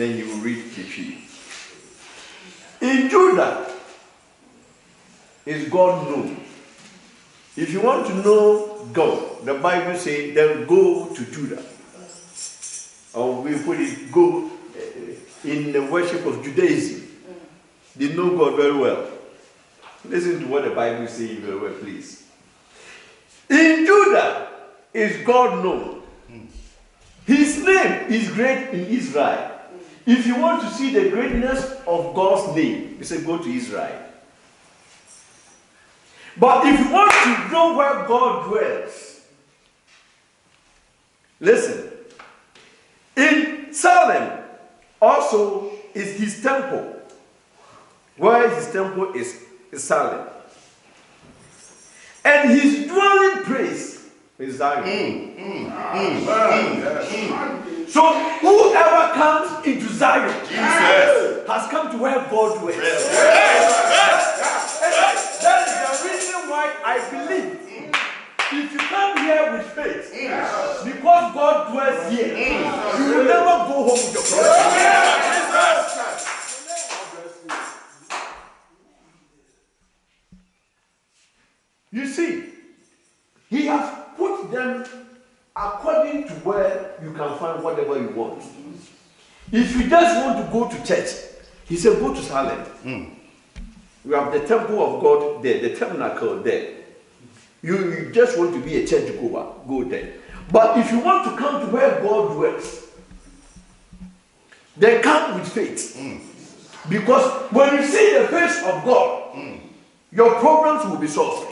then he will read the tree. In Judah is God known. If you want to know God, the Bible says, then go to Judah. Or we put it, go in the worship of Judaism. They know God very well. Listen to what the Bible says very well, please. In Judah is God known. His name is great in Israel. If you want to see the greatness of God's name, you say go to Israel. But if you want to know where God dwells, listen. In Salem also is his temple. Where his temple is Salem. And his dwelling place is Zion. So whoever comes into Zion has come to where God dwells. That is the reason why I believe if you come here with faith, because God dwells here, you will never go home with your problem. You see, he has put them according to where you can find whatever you want. If you just want to go to church, he said go to Salem. You have the temple of God there, the tabernacle there. You just want to be a church goer, go there. But if you want to come to where God dwells, then come with faith. Because when you see the face of God, your problems will be solved.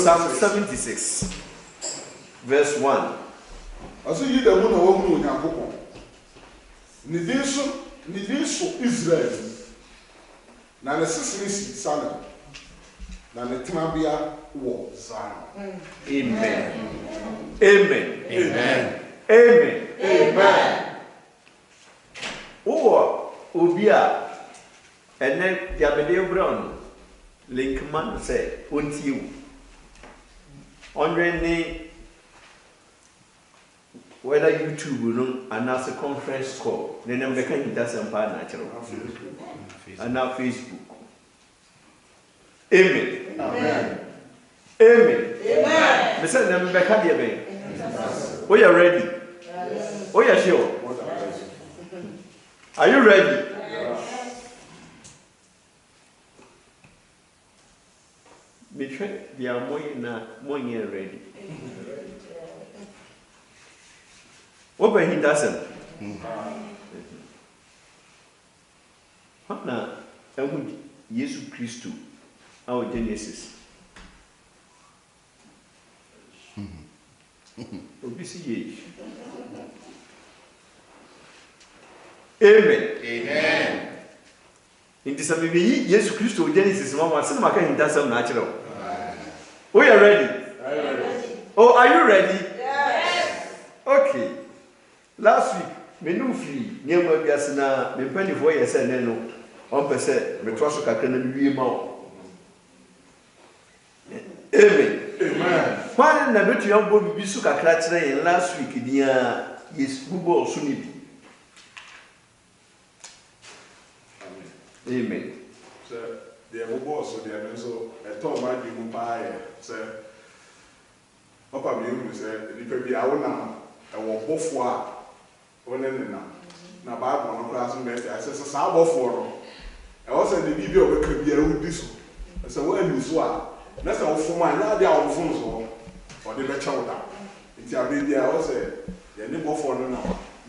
Psalm 76, verse 1. Also, you don't know what you are. Nidiso Israel. Na the sister Salem. Na the Timabia war Zion. Amen. Amen. Amen. Amen. Amen. Oh, Ubia, and then Jabede Brown, Linkman said, "Won't you?" Whether YouTube will know announce a conference call, then I'm making that some part natural. And now Facebook. Amen. Amen. Amen. Amen. Listen, I'm back at the event. We are ready. Oh, yeah, sure. Are you ready? Betray the Amoy ready. What when he doesn't? Now, Jesus Christ, our Genesis. Obisi Amen. Amen. In this maybe Jesus Christ Genesis mama say maka hinta sam na akire. We are ready. Oh, are you ready? Yes. Okay. Last week, menu free. Nyama biase na me panifo ye say ne no. On pese me to so kakra na wie ma o. Amen. Amen. When na betu yan bo bibi so kakra kire yen last week dia yes bubo so ni bi. Amen. So the boss so there so a top my dream pie say papa me say the people I wanna I want bofo a wonne na Bible no class me say say bofo no e was say the bibi obeka bia udi so say we ani so a na say ofo ma na dia ofo so o de be chew da nti abia I was say ye ni bofo no na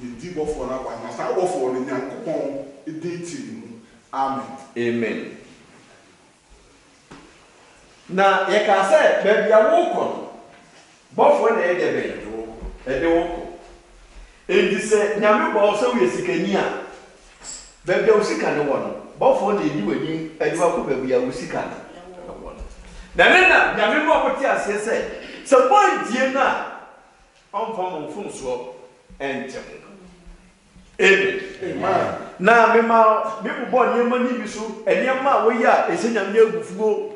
ye di bofo na kwa na say bofo no nyankopon e date. Amen. Amen. Na ye ka say baby a wo ko bofo na e de be e de wo ko endi se nyame bo so we sikani a baby a usika ne wo no bofo na edi wani e de ko baby a usika ne wo no na nyame bo ko ti ase se boy die na on fam fun so entem. Amen. Amen. Na me bo niema ni bi so eniema wo ya ese nyame agufuo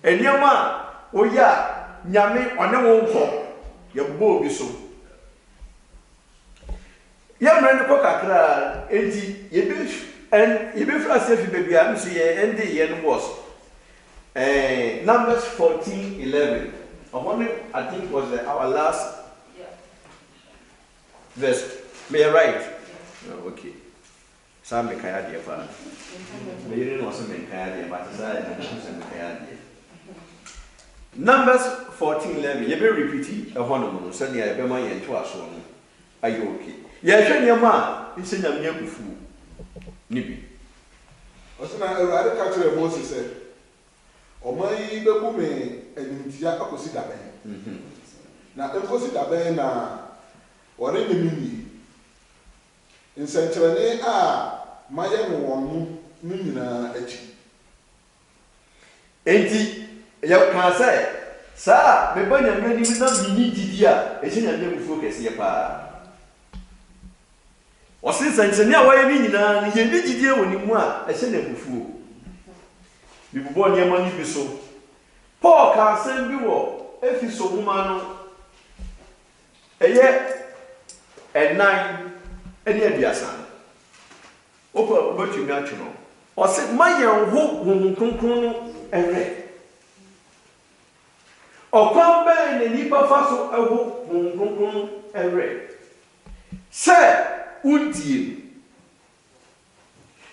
eniema wo ya nyame one wo nko ye bo bi so ya mre ne ko kakra enti ye be fra se fi baby am so ye ende ye no was Numbers 14:11. I think was our last verse. May I write? Oh, okay. Some make a idea for me. You didn't also make a idea, but Numbers 14:11. You better repeat it. I want to know. Suddenly, I be my end to us one. Are you okay? Yeah, sure, your man. It's in a mere fool. Nibi. Also, I catch a Moses said, "O my baby, and India, I consider Ben. Now, I consider Ben, or any mini. In Centrane, my young one, Nina, Enti, you can say, Sir, me banya many will not be needed. It's in a new focus here. Or since Centrania, why you need to when you want, I send a fool. You born your money be so. Paul can send you if you so woman. A year and 9. Any abiasa opa but you natural or say my young ho ere o kon be ni nipa fa so ho ere say udie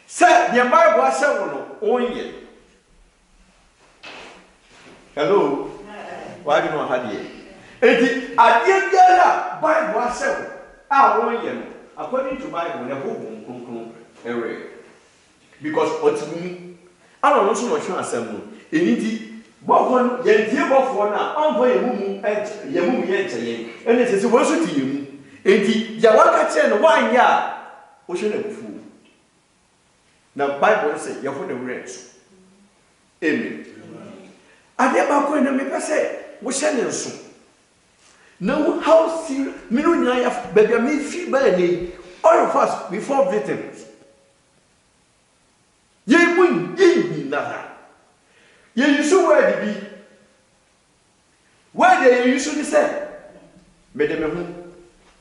say the Bible ase wo no onye hello why do you know how dey enti adie biara Bible ase wo a onye no according to Bible, the whole area. Because ultimately, I don't know so much assembly. Indeed, but one, ye for now, on for your moon and your moon yet, and it is worse to you. Indeed, Yawaka and 1 year, ocean of fool. Now, Bible says, you're for the rest. Amen. I never going to make a say, we send soon. Now, how serious, Minunya, baby, I may feel bad. All of us before victims. Ye win, ye nothing. Ye used to where to be. Where they usually say, Madame,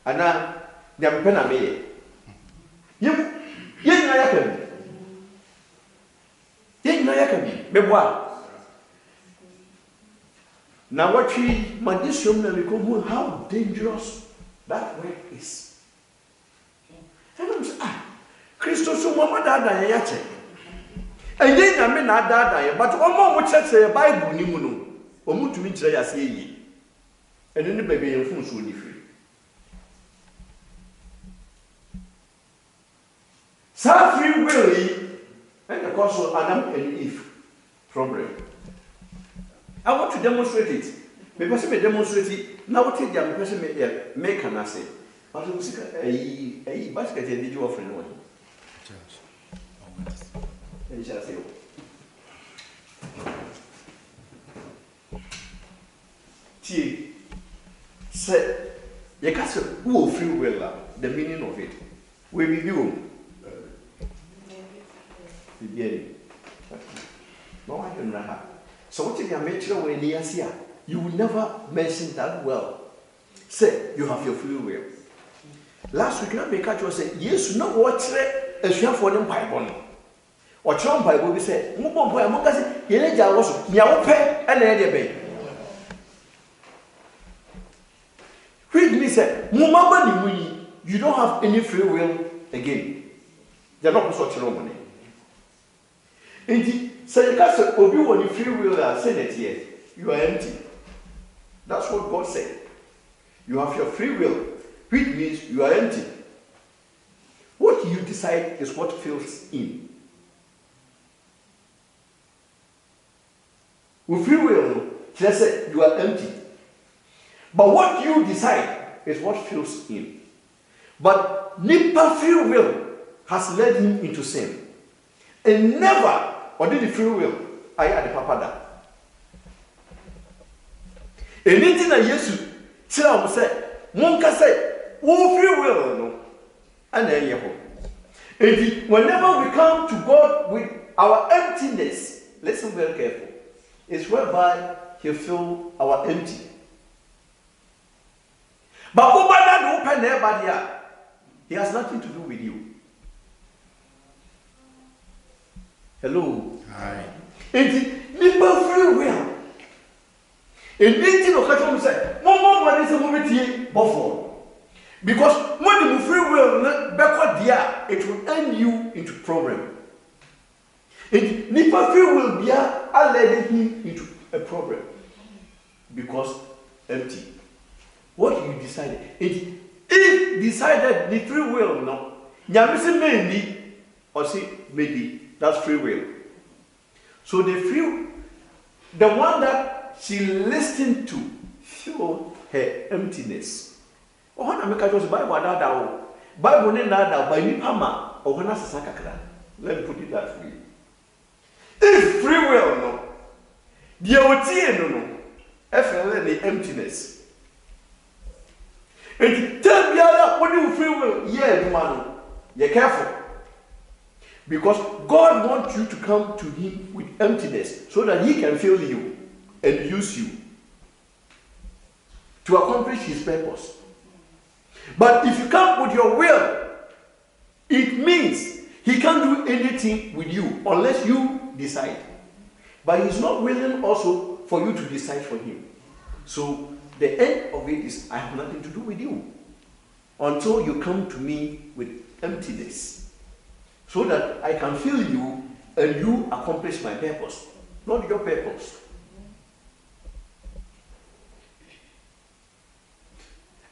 and now, them penna me. Ye Nayakan. Ye Nayakan, Bebois. Now, what she, my discussion, become how dangerous that work is. And I'm saying, Christos, Mama Dada, Yache. And then I mean, not Dada, but one more would say a Bible, Nimuno, or move to meet as ye. And then the baby and fools will be free. Some free will, and the cause of Adam and Eve problem. I want to demonstrate it. Me person me demonstrate now what take me person me can say. But you see a basket did you offering one? And shall say. T said, you can't say who free will, the meaning of it. We review. No, I don't know. So, what if you make sure when you are you will never mention that well. Say, you have your free will. Last week, I catch you say, yes, no, watch it as you have for them Bible. Or Trump Bible, we say, Mumbo, I'm going to say, Yelija was Yaope and Eddie. Which means that Mumaba, you don't have any free will again. You're not such a money. And so you can't say, Obi, when you free will, say it here, you are empty. That's what God said. You have your free will, which means you are empty. What you decide is what fills in. With free will, just say you are empty. But what you decide is what fills in. But Nipa free will has led him into sin. And never, or did the free will, I had the papada. Anything that Jesus tell him say, one can say, oh free will, no. And then you and whenever we come to God with our emptiness, listen very careful. It's whereby He fill our empty. But over that open everybody, He has nothing to do with you. Hello. Hi. And the free will. Anything of that say, one is a movie before. Because when the free will backward there, it will end you into problem. And Nipa free will be led him into a problem. Because empty. What you decided? If decided the free will, no. Nyamisi maybe or say maybe that's free will. So the one that she listened to filled her emptiness. Oh, when I make a Bible name that by Nipama or when I sakakra. Let me put it that way. If free will, no. The OT, no. FL the emptiness. And tell me what do you free will? Yeah, man. You're careful. Because God wants you to come to Him with emptiness so that He can fill you and use you to accomplish His purpose. But if you come with your will, it means He can't do anything with you unless you decide. But He's not willing also for you to decide for Him. So the end of it is, I have nothing to do with you until you come to me with emptiness so that I can fill you and you accomplish my purpose, not your purpose.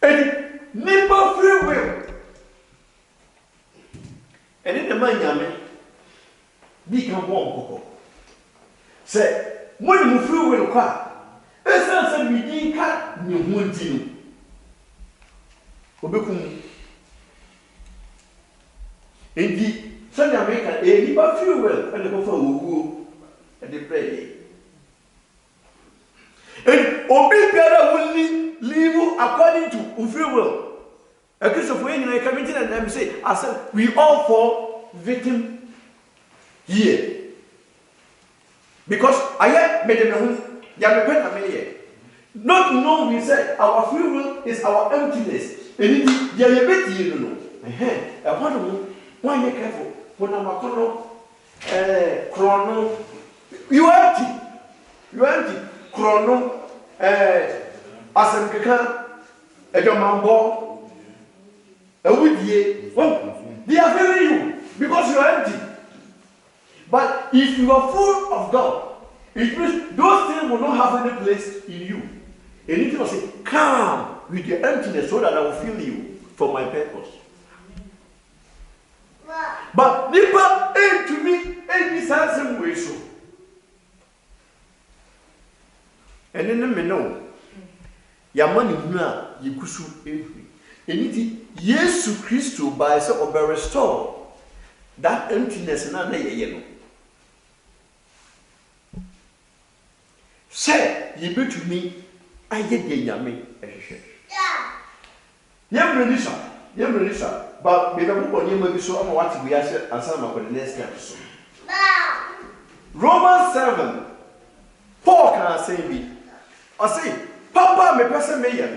And Nipa free will. And in the man, be can walk. Say, when you free will cry, it's a meeting cat, you won't do. Obecum. Indeed, Sunday America, a Nipa free will, and the go for woo and the pray. And Obi Piara will live according to free will. A case of when I come in and I say, I said, we all fall victim here. Because I had made them not know we said our free will is our emptiness. And indeed, they are a bit you know. I want to why you careful when I'm a chrono. You empty. You empty. Chrono Asankaka Edomambo. They are filling you because you are empty. But if you are full of God, it means those things will not have any place in you. And it will say, come with your emptiness so that I will fill you for my purpose. But Nipa ain't to me, ain't this handsome way so. And then me know, yamani huna yikusu ehuri eniti Yesu Christo by say obe restore that emptiness na ye no say yibetumi aye de nyame ehwehwe yemrenisa but be be ko nyema bi so ama wati bi ase ansa ma ko the next step so Romans 7 Paul can say bi I say papa me pese me ye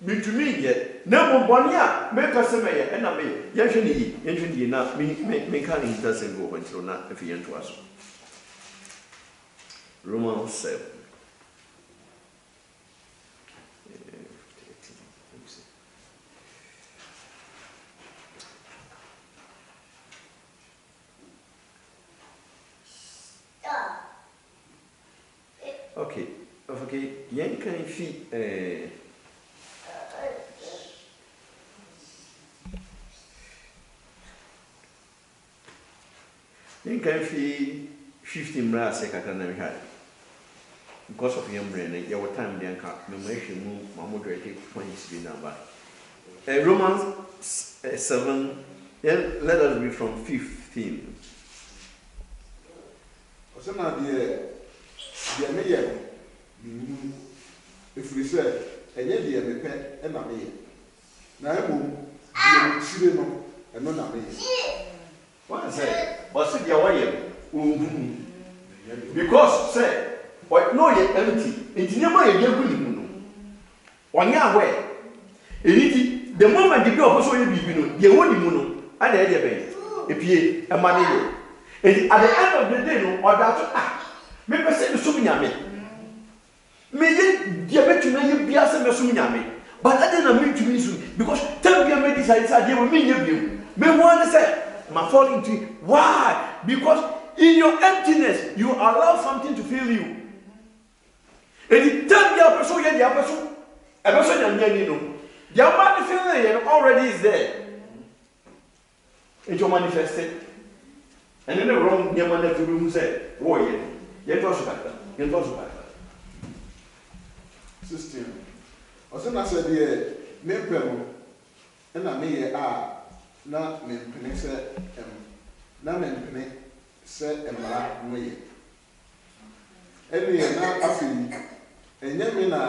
me to me ye na mo boni a me pese me ye na me ye hwe ni na me kan ni doesn't go until na if you into us Romans 7 Okay, yen kan fi yen kan fi 50 mra se kaka na mi ha because of yam brain ya what time dey anka me ma hwe mu mamodo e points bi na ba Romans 7 let us read from 15 osana de me ye efiri se enye de me pe e na me ye na emo de chire no eno na me ye what say but see dia why because say what no ye empty entinema ye dey gu ni mu no onya awe eniti the moment the people so ye bibi no ye woni mu no ana ye dey ben epie e ma ne ye at the end of the day no order to me pese me sum nyame me ye dia betuna ye bia se me sum nyame but I didn't mean to me soon because tell me me decide say dey me nye bio me want say ma fall into why because in your emptiness you allow something to fill you and it tell me a person ye dia person e be so nyame ni no dia man feeling already is there it you manifested and then the wrong nyama na to be say wo ye yet was better. 16. Osana said the mempero na me ye na mempene se na mempene se emra no ye. Eni na afi enye me na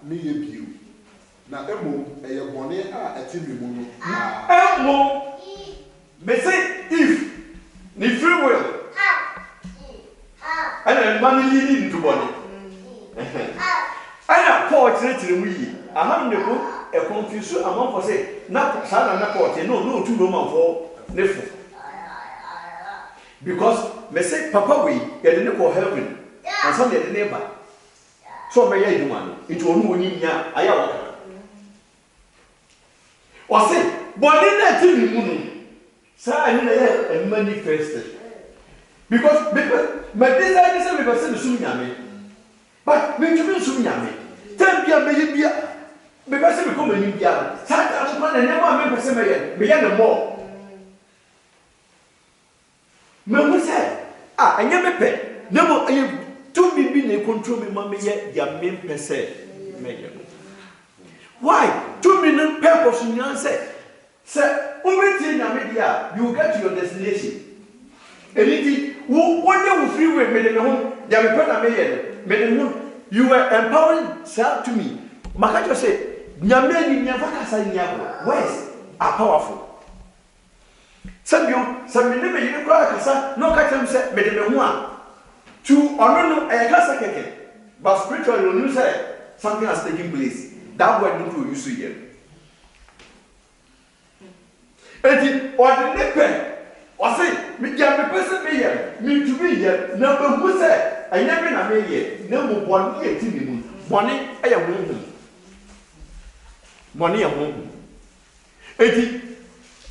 me ye biu. Na emo eye bone ati mi mu no. Emo me say if ni free will and money leading into body. I Paul treated me. I have no a confusion among for say, not Sana Naport, no, 2 Roman for Nefu. Because, me say, Papa, we get a nickel helping, and some get a neighbor. So may I do one, it will move in ya, I am. Or say, but in that thing, sir, I manifested. Because my desire is every person to Sunyame. But me to be Sunyame. Tell me a baby, because I become a new yard. Sat upon and never make a similar, began the more. Mamma said, I never pay. Never, I 2 million control me, mamma, yet your main per se. Why? 2 million purpose in your say. Sir, everything you get to your destination. And it one day free will made home, you were empowering self to me. Makajo said, Nyameni Nyavaka West are powerful. Some never you cry, no catch him said, Medemua. To honor a class again. But spiritually, when you say something has taken place, that word don't you see here. And or the nipper. I say, me can be person be here, me to be here, number who say, I never na me here, number 1 year to me. Money, I am woman. Money, a woman. And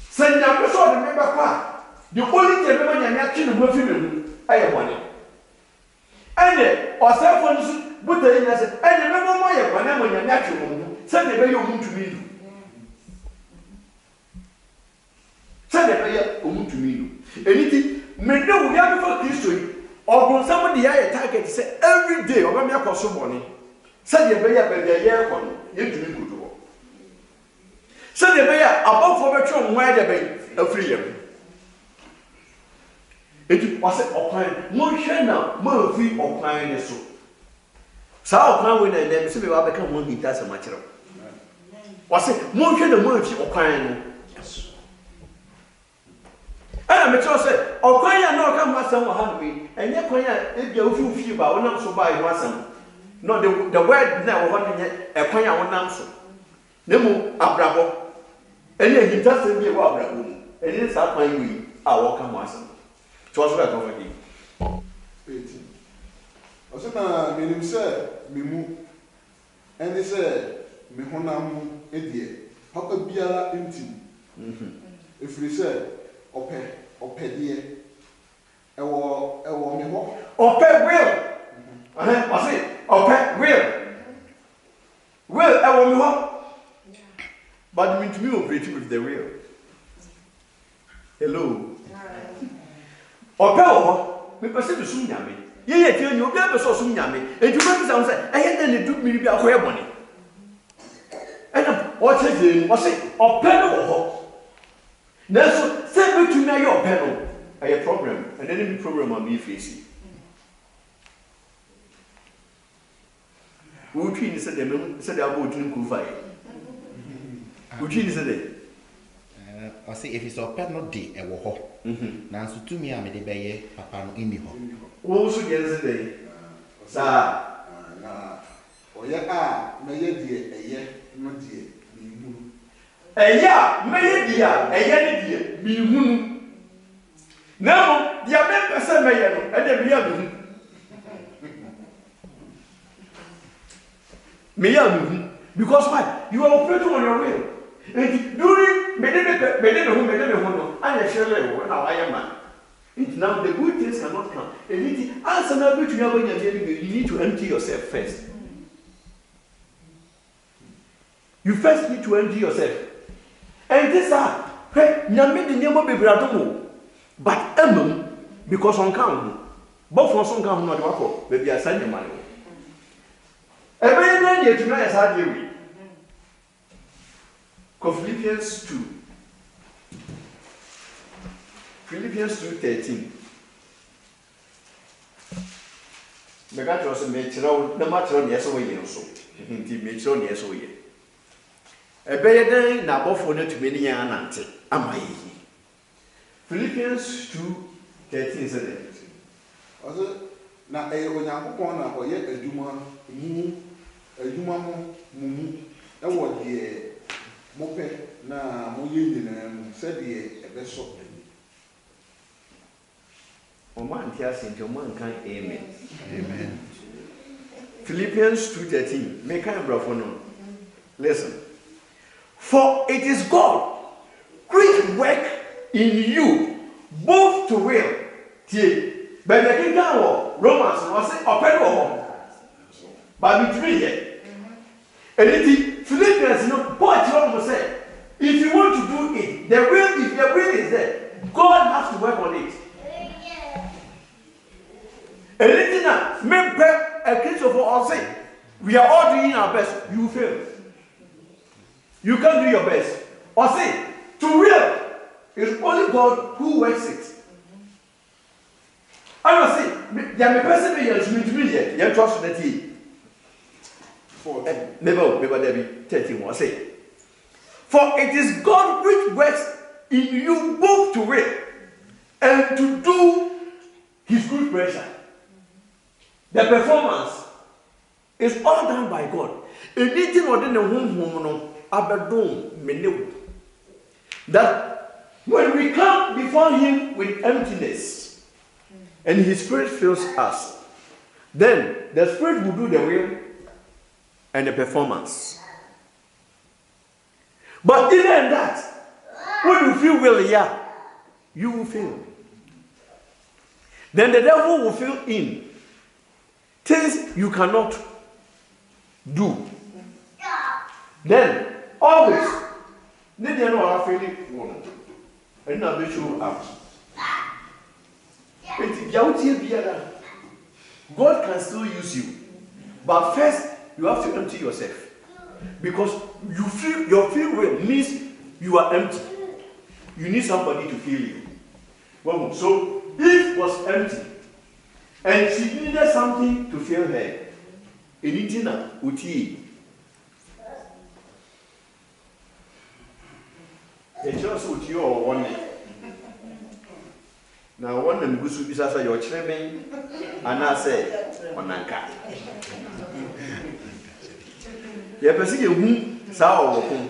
send your person to remember part. The only thing I am actually I am money. And or cell phones, but the and remember my when I'm natural, send the way you want to me. Send the way you want to me. Anything, me know we have before history, or when somebody had a target, say every day, or maybe I call some money. Send your baby a year for yɛntumi nkoto hɔ sɛdeɛ ɛbɛyɛ a abɔfoɔ bɛtwe ɔmo ayɛ dɛ afiri yɛm enti wɔsɛ ɔkwan monhwɛ na moamfi ɔkwan ne so saa ɔkwan wei na ɛnɛ sɛ bɛwɔ abɛka ho ahinta asɛm akyerɛ wo wɔsɛ monhwɛ na moamfi ɔkwan no ɛna mekyerɛ sɛ ɔkwan a na ɔka ho asɛm wɔ ha no bi ɛnyɛ kwan a ebia wofi fie ba wonam so baa ho asɛm no the word na ɛwɔ hɔ no nyɛ ɛkwan a wonam so na mu abrabɔ ɛne ahintasɛm bi a ɛwɔ abrabɔ mu ɛne saa kwan wei a wɔka ho asɛm tí wọ́n sọ ẹ̀kọ́ fẹ́ di. Eighty. Ọ̀sẹ̀ náà mìíràn sẹ́ mi mú ẹni sẹ́ mi honam mu edie papa biara ntì efiri sẹ́ ọ̀pẹ̀deẹ ẹwọ mi hɔ. Ọ̀pẹ̀ will ọ̀sẹ̀ ọ̀pẹ̀ will ẹwọ mi hɔ but mi tún mi operate with the will. Hello. Ọpẹ wọ hɔ mepɛ sɛ mesum nyame yɛyɛ tie nyɛ obi apɛ sɛ ɔsom nyame enti wobɛbisa wo sɛ ɛyɛ dɛ ne du mmiri bi akɔyɛ bɔne ɛna ɔkyerɛ gyee mu ɔse ɔpɛ no wɔ hɔ nanso sɛ bɛtumi ayɛ ɔpɛ no ɛyɛ problem ɛnɛ ne bi problem a meyɛfiri wotwii ne sɛdeɛ abɔ ɔtini kuru faeɛ wotwii ne sɛdeɛ ɔsɛ ɛfiri sɛ ɔpɛ no de ɛwɔ hɔ nanso tumi a mede bɛyɛ papa no ɛnni hɔ wo nso deɛ ne sɛdeɛ saa na ɔyɛ a mɛyɛ deɛ ɛyɛ no deɛ mehunu ɛyɛ a mɛyɛ deɛ a ɛyɛ ne deɛ mehunu na mmom deɛ mɛpɛ sɛ mɛyɛ no ɛdeɛ meyɛ mehu meyɛ mehu because why you are operating on your will and during me no I share level now I am it now the good things cannot come and it answer now between you need to empty yourself first. You first need to empty yourself and this are nyame de nyemo bebrado but because on count both from some count not work baby assign your money every day to know as hard you Philippians 2. Philippians 2:13. Mega was a metro, no matter on yes away so. Indeed, metro yes away. A better now both for to many anante. Am I? Philippians 2:13 said it. Also, now a Onyankopon or yet a Juma mumu. That was the mope na mo yin na said the ebeso. O man tias into man can amen. Amen. Philippians 2:13. Make kind of listen. For it is God which work in you both to will. But the king Romans was say open home. But between here. And it Philippians Paul say if you want to do it, if the will is there, God has to work on it. And anything that men a case of all say we are all doing our best, you fail. You can't do your best. Or say to will is only God who works it. I will say there may person be here, you trust the tea. Never there be 31. Say, for it is God which works in you both to will and to do his good pleasure. The performance is all done by God. Anything within the home that when we come before him with emptiness and his spirit fills us, then the spirit will do the will and the performance. But even that, when you feel will, you will fail. Then the devil will fill in things you cannot do. Then always, need you know how feeling one, and not be sure out. God can still use you, but first you have to empty yourself. Because you feel your free will means you are empty. You need somebody to fill you. Well, so Eve was empty, and she needed something to fill her. Anything uti. The chance uti or one. Now one them go to be say your children, and I say onanka. You person you who sa o.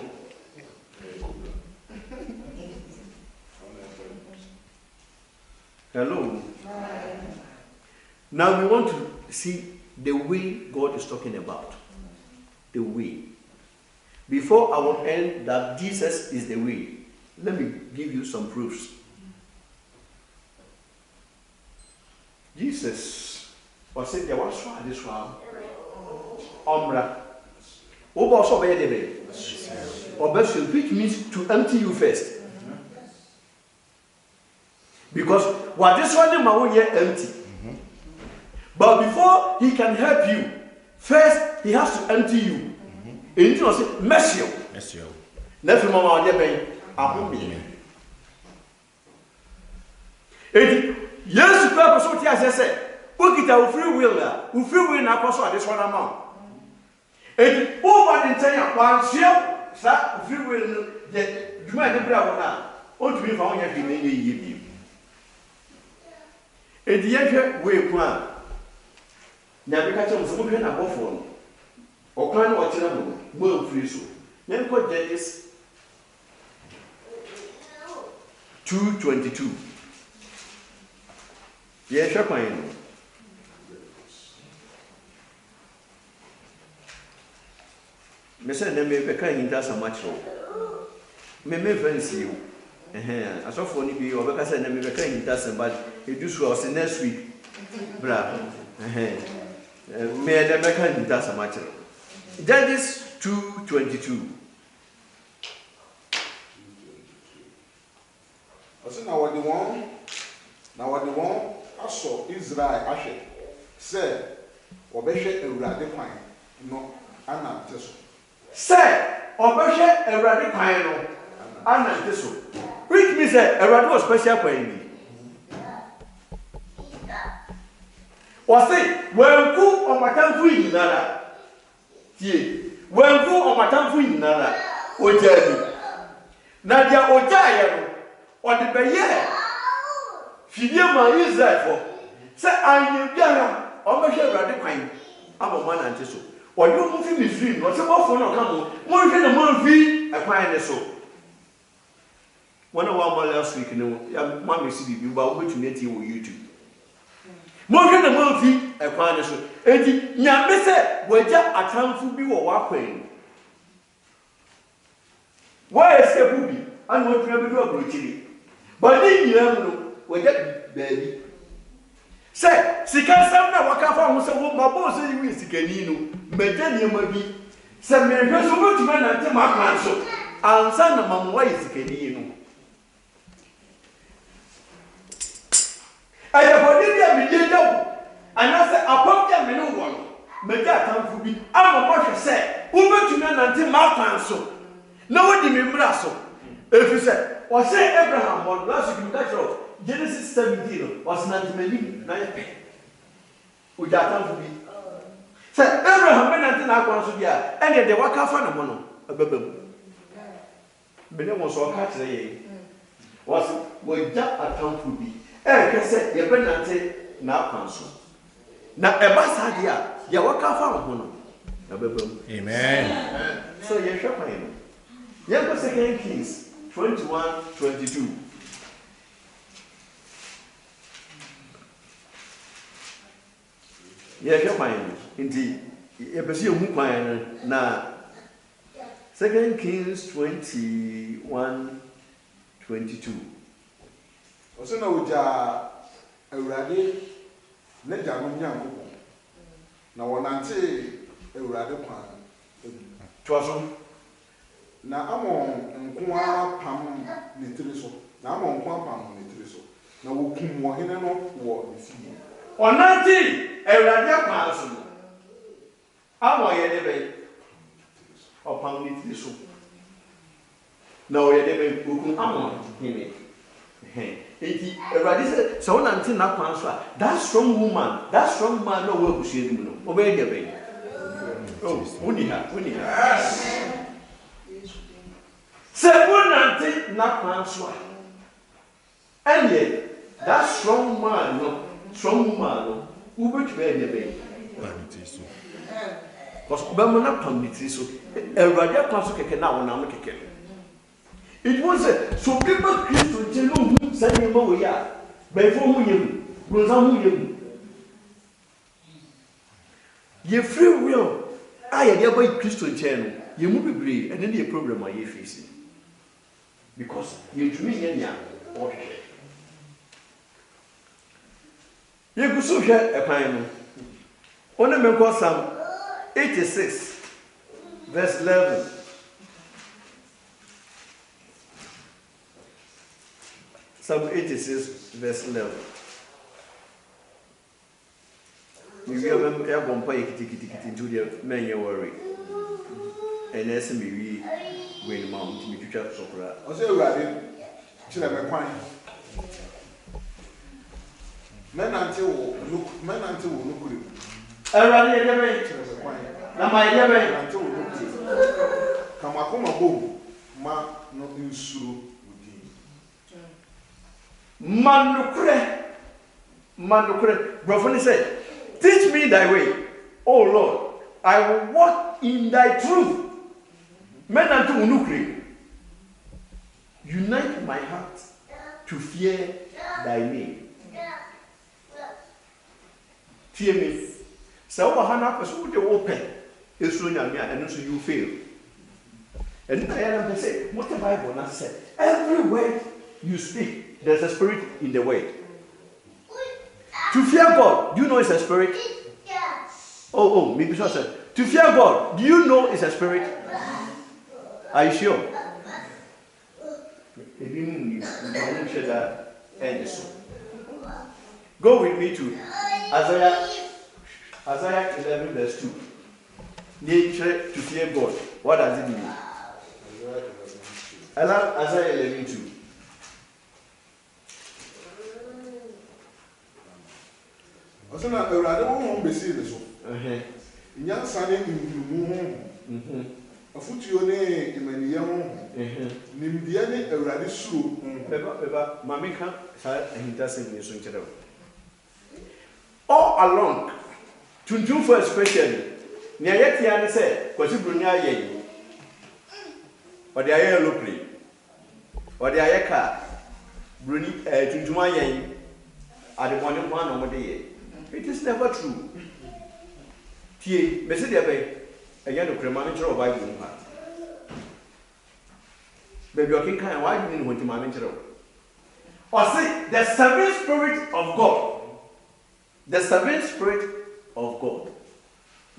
Hello. Now we want to see the way God is talking about. The way. Before I will end that Jesus is the way, let me give you some proofs. Jesus was saying, there was this one. Ombra. Which means to empty you first. Because what this one is empty. But before he can help you, first he has to empty you. And you say, Messiah. Never mama yes, purpose what I said. Book it out free will. Who free will now pass this one amount. And over the time, one share, free will, the man now. Ought to be found yet in any year. And the other way, one. Now, because I was looking at both one. Or plan or tell more free so. Then called Genesis 2:22. Yes, sure, fine. Mr. Neme, I can't into so much. May fancy you. I saw for you, or because I never can't into some, but you do so next week. Bra. May I never can't into so much. Judges 2:22. I said, now what the one, I saw Israel Asher said, Obeshe and Radipine, no, Anna Tesso. Say, Obeshe and Radipine, Anna Tesso. Which means that a radio special for me. Was it, well, go on my time in Nara. Well, go on my time in Nara. Ojabi. Nadia Ojaya, or the Bayer. Fidiama is that for. Say, I knew Yara, Obeshe Radipine. I'm a man and Tesso. Or you moving me dream, what's about for no come, more than a month a fine so. One of our last week, Mammy see you about which net you will YouTube. More than a month a fine so. And Yamese, where Jack a town for you or walking. Why is there booby? I want to have a do but then you know, where that baby. Say, she can't stand now. What can I say? My boss said you is Canino, Medania Mabi. Some men are so much men and my counsel. And son of my wife is Canino. I have already been dead. And I said, upon them, no one. Media time for me. I'm a watcher, say, who went to men until my counsel. No one remember so. If you say, or say Abraham, or last week, that's all. Genesis 17 was 90 million. Would that time for me? Say, Abraham went until I was here, and yet they were careful of mono. A baby. But was all catch the was that a town for me. And can say, you're going to now counsel. Now, a bassadia, you were careful of mono. A baby. Amen. So you're shopping. You have 2 Kings 21:22. Yeah, you're fine. Indeed, you pursue a move now. 2 Kings 21:22. Also, no, a radi, let down young. Now, one auntie, a radi pan. Twasom. Now, I'm on Kwa Pam Nitriso. Now, I'm on Kwa Pam Nitriso. Now, we'll come more in and off war with you. On 19, a radical person. How are you, upon it so. Now we are going to everybody said, so until that answer, that strong woman, that strong man, no work with you. Obey the baby. Oh, Uniha. Seven until that answer. And yet, that strong man, no, strong woman, who will be the baby. Because Obama Pamiti so, everybody can can now, and I'm kicking. It was a so people Christian who said, we are before you, Rosamu. Your free will, I am by Christian channel, you will be brave, and then the problem are you facing. Because you're doing young, okay. You could so share a pine. Only member Psalm 86, verse 11. Psalm 86, verse 11. You remember, I won't pay into the man you worry. And as me, when mount me to church soccer. I say, Rabbi, should have a quine. Men until look. I ran in the way. Now, my dear man, Until we look. Come a boom, ma not in suru. Manukre, Brofoni said, teach me thy way, O Lord, I will walk in thy truth. Men unto Unukri, unite my heart to fear thy name. Fear me. So, Hana, pursue the open, is soon and so you fail. And I am to say, what the Bible has said, every word you speak, there's a spirit in the word. To fear God, do you know it's a spirit? Oh, maybe so. To fear God, do you know it's a spirit? Are you sure? Go with me to Isaiah 11 verse 2. Nature to fear God. What does it mean? Isaiah 11 2. I said, I won't be serious. Yansani in a foot your name in many young Nimdiani a radisu. Mamika, and he doesn't listen. All along, to do for especially, near yet the other said, because you bring your yay, or the air locally, or the air car, Bruni to do my yay, at the 1 over the year. It is never true. Tie, Messi de Bay, a young manager of Bible. Baby, you can kind of why you didn't manager. Or say, the seven spirit of God. The seven spirit of God.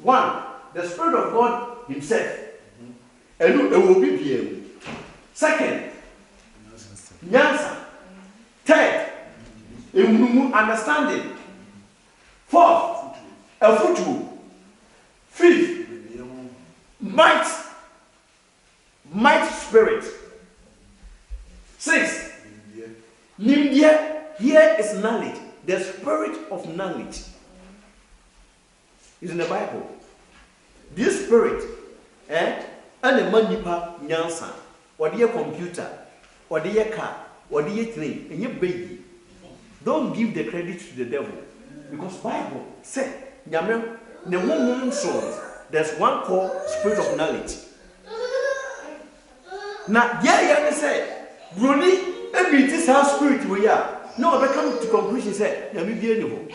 One, the spirit of God himself. And it will be PM. Second, Nyansa. Third, understanding. Fourth, a footstool. Fifth, might spirit. Sixth, Nimdia, here is knowledge. The spirit of knowledge is in the Bible. This spirit, and the manipa nyansa, or the computer, or the car, or the train, and your baby. Don't give the credit to the devil. Because Bible said, the woman soul, there's one called spirit of knowledge. Now, yeah, say, Bruni, every this our spirit we are. No, I come to conclusion, say, there will be anyone.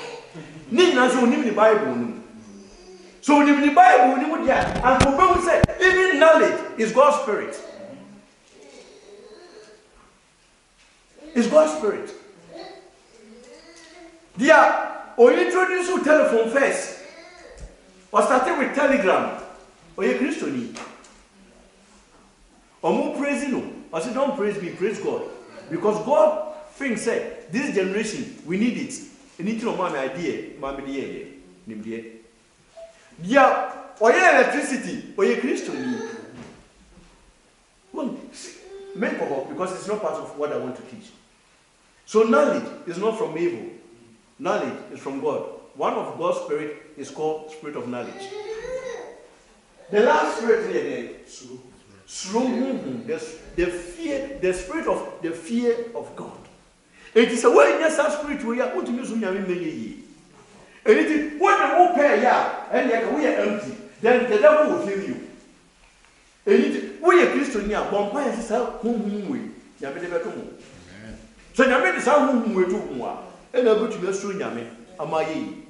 Nina, so name the Bible. So, in the Bible, and for people say, even knowledge is God's spirit. It's God's spirit. Yeah. Or you introduce your telephone first. Or starting with telegram. Or you Christian. Or more praising you. I say don't praise me, praise God. Because God thinks that this generation, we need it. You need to know my idea. Yeah. Or you electricity. Or you Christian. Because it's not part of what I want to teach. So knowledge is not from evil. Knowledge is from God. One of God's spirit is called spirit of knowledge. The last spirit here, the spirit of the fear of God. It is a way in that spirit we are going to use many. And it is when the whole pair and we are empty, then the devil will fill you. And it is we are Christian here, one point is whom we Yamini. So Yamini is how whom we do more. And I go to the street Yami, Amayi.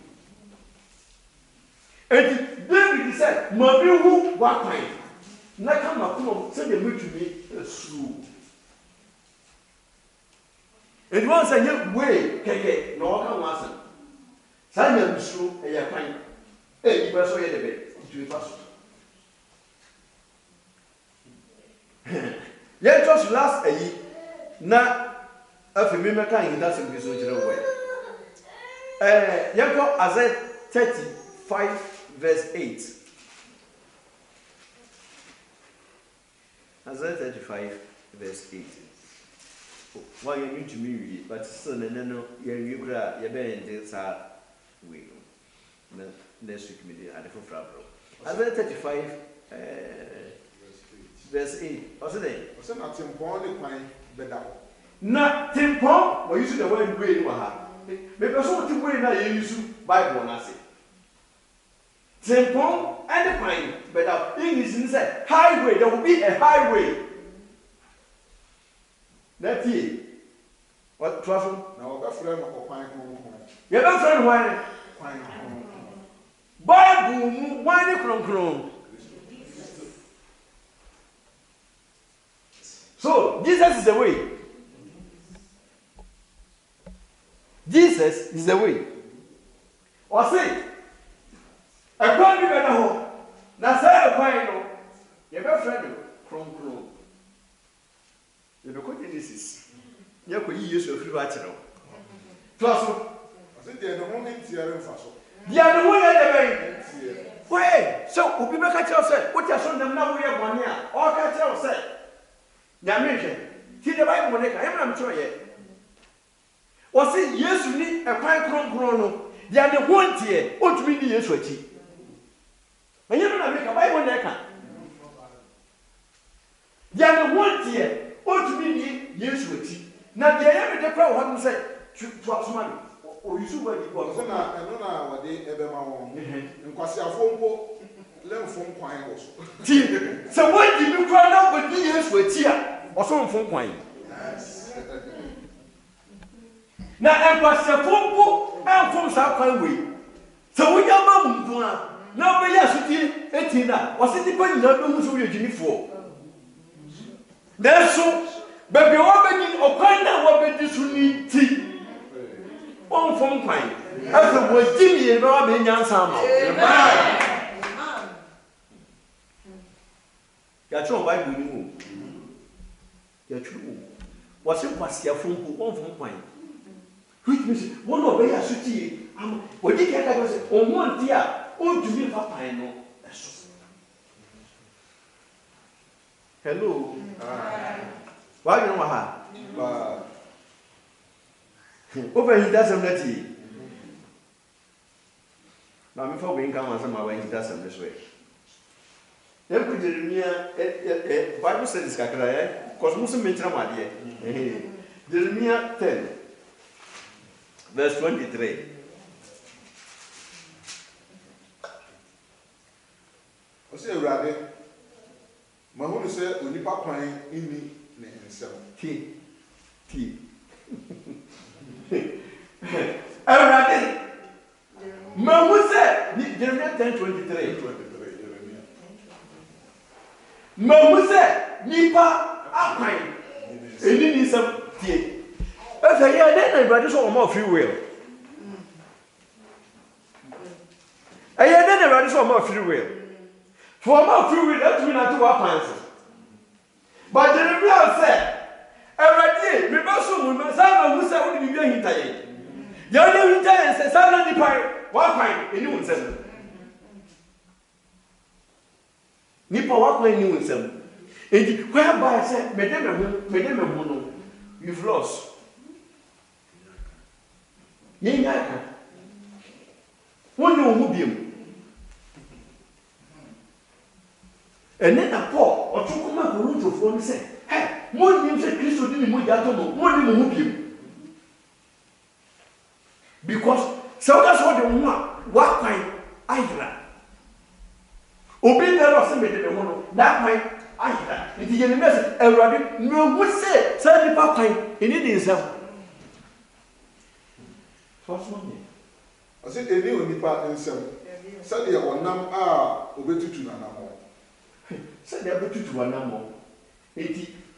And David said, Mabihu, what kind? Nakama, send the to me a slew. And once I get way, Keke, no one wasn't. Sanya Misu, a yapine. Eh, you pass away the bed, to pass. Yet just last a year, now, if you remember, it doesn't be so way. Yanko Isaiah 35, verse 8. Isaiah 35, verse 8. Why you need to me, but son and no, you grab your band is our way. Next week, at the full Isaiah 35, verse 8. What's the name? What's not important? Not tempo, or using the word way you have. Because what you way now you use Bible and I say. Tempo and the pine, but English inside highway, there will be a highway. That's it. What traffic? Now, a friend of pine. You're not friend wine. Bible, wine cron. So, Jesus is the way. Jesus is the way. Or say, I can't be better home. Now, say, I find you're not friend. Cron. You're not this is. You could use your free bachelor. Plus, I think they're the only tearing fast. They are the one that they wait, so we'll be back at yourself. What your son them now we have 1 year. Or catch yourself. Yamisha, see the Bible, I'm sure yet. Or say, yes, you need a pine chrono. They are the 1 year. What we need is what you. And you're not make a Bible necker. They are the 1 year. What we need is what you. Now, the end of the crowd, what you say, to us money. Or you should what you want. I don't know what they ever want. And because your phone, learn from quine also. So, what did you cry out with me is what you. Or some phone coin. Now, I was a phone and from South way. So we are mum. Now, we are sitting 18. Was it depending on who you did for? That's so, but the opening of kind of what this will need tea. One phone coin. As the word Jimmy and Robin Yansam. That's all Bible you. You're true. Was it was your phone who won't from point? Which means one of the city. What did you get? I was on 1 year. Oh, to me, Papa, I know. Hello. Why you know what? Over he doesn't let you. Now, before we come on some way, he doesn't this way. Then Jeremiah, Bible says, because Muslim mention my dear. Jeremiah 10, verse 23. I say, Rabbi, my home said, when you pop playing in me, himself. T. Rabbi, my home said, Jeremiah 10, 23. Mamuse, Nipa, Aquine, and you need some tea. That's a year, then I just want more free will. A year, then I just want more free will. For more free will, that's when I do our plans. But the real said, every day, we must soon, Simon who said, what did you get here? The only return says, Simon the pirate, what pine, and you will send. Nipa what when you will send. And whereby I said, Madame, you've lost. Yaka. One no mubium. And then a Paul or Chukuma root of one said, hey, more names a Christo didn't move that more than mubium. Because so that's what they want. What kind? Either. Obey the law, somebody that might either. If you message a rabbit, no would say, Sandy Papa, in it is a first one. I said, a new nipa in some Sunday or nam obey to Nanamo. Said they are to one more.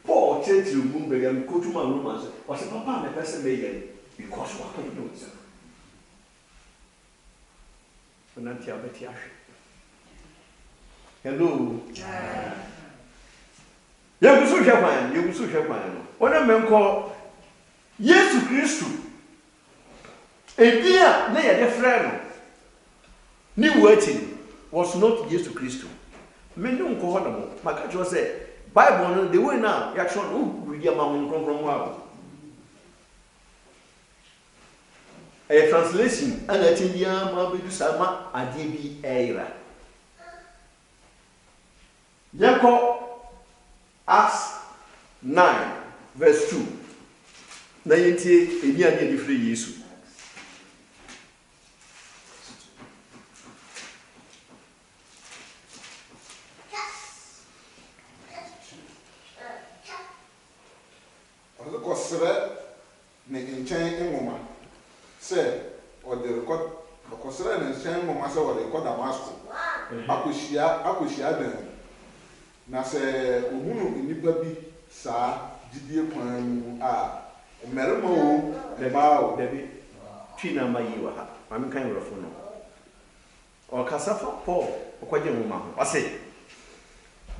Paul said to Mumbai and go to my room and said, was a papa and a person made because what can you do, sir? When I'm Tiabetiash. Hello. You will so Japan, you will so Japan. When a man called Yes Christ, a dear, nay, a friend. New waiting was not Jesus Christ. Men don't call them. My country said, Bible, the way now, Yaction, who will get my own from wow. A translation, and I think Yamabu Sama Adibi Era. Jacob Acts 9, verse 2. Na yenti ebi anya di free Yesu. Ɔno kɔsrɛ ne nkyɛn nwoma sɛ ɔde rekɔd ɔkɔsrɛ ne nkyɛn nwoma sɛ ɔde rekɔd Damasco akɔhyia dan na sɛ ohunu nipa bi saa didie kwan mu a mmarima o mmaa o David twina mayi wa ha am kan wrafo no o kasafa Paul okwaje nwoma ho ɔse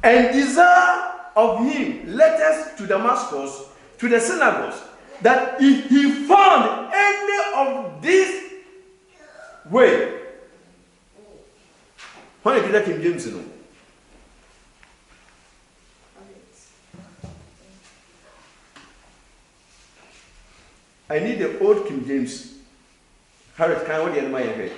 and desire of him letters to Damascus to the synagogues that if he found any of this way when it is King James no I need the old King James. Harry, can I get my head?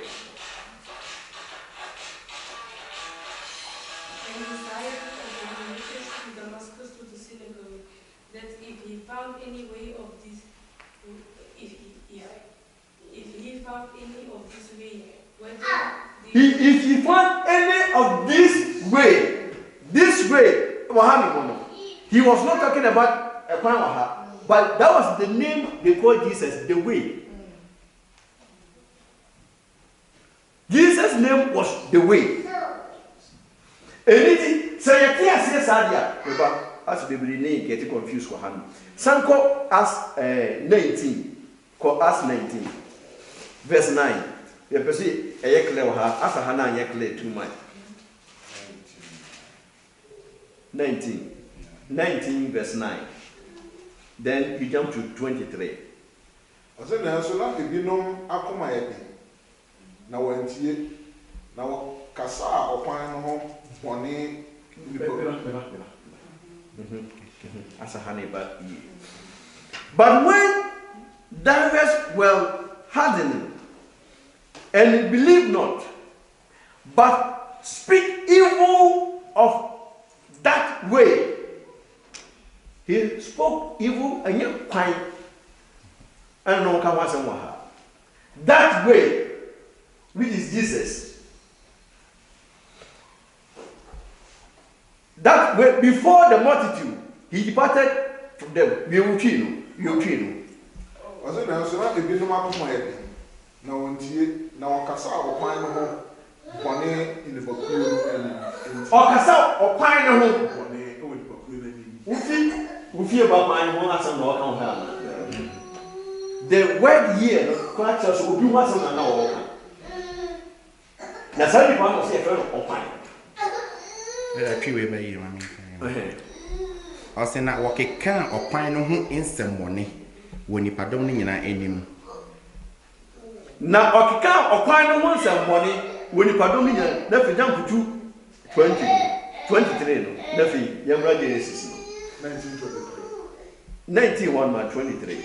And desired of the letters to Damascus to the synagogue, that if he found any way of this, if he found any of this way, whether If he found any of this way, he was not talking about a plan. But that was the name they called Jesus, the way. Jesus' name was the way. Anything, say a clear says Sadia, as the name get confused for him. Sanko as 19, call us 19, verse 9. You perceive a yekle or her, as a Hana yekle too much. 19, verse 9. Then you jump to 23. I said, now, so not to be known, Akuma, now when tea, now Kasa or Pine home, Pony, as a honey, but when divers were hardened and believe not, but speak evil of that way. He spoke evil and yet quiet. I don't know what was that way, which is Jesus. That way, before the multitude, he departed from them. You was it now? So not to be no matter my head. Now, now, Kasa or Pine home, Pony in the book, or Kasa or Pine home. We feel about my own as an the word here, quite us will be once an hour. That's how you want to say a friend of mine. I say not walk a can or pine on instant money when you pardon in our enemy. Now, or can or pine once and money when you pardon me, never jump to 23. Nothing. Yamra Genesis. 1923. 19:1-23.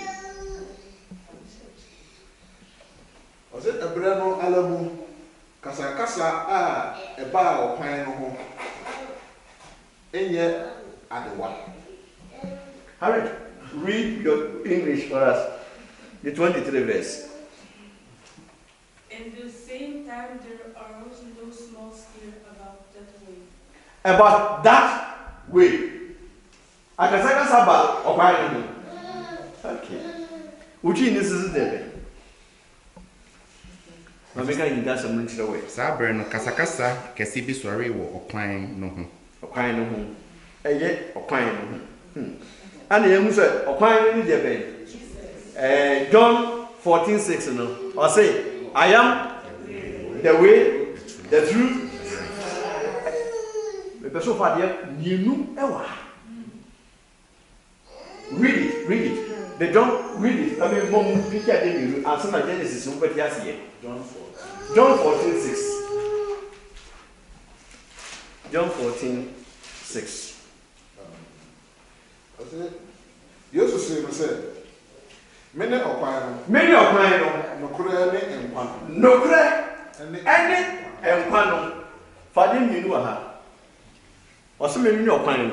Was it a brano alamu? Kasa a bar or pine no home. And yet, at the one. Harry, read your English for us. The 23 verse. At the same time, there arose no small stir about that way. About that way. Akasaka ba okwan no. Okay. Uchi ni sisi debe. Mameka inga samu nchira we. Saa bre no kasakasa kesi bi sori wo okwan no ho. Okwan no ho. Eye okwan no ho. Ana yemu se okwan ni debe. John 14:6 no. Or say, I am the way, the truth. Me person fa de nienu ewa. Read it. They don't read it. I mean, mom picture them as soon as Genesis is over here. John 14:6. John 14:6. Jesus said, many of mine, no credit and one. No credit, any and one. Fadim, you know her. Or some of your pine.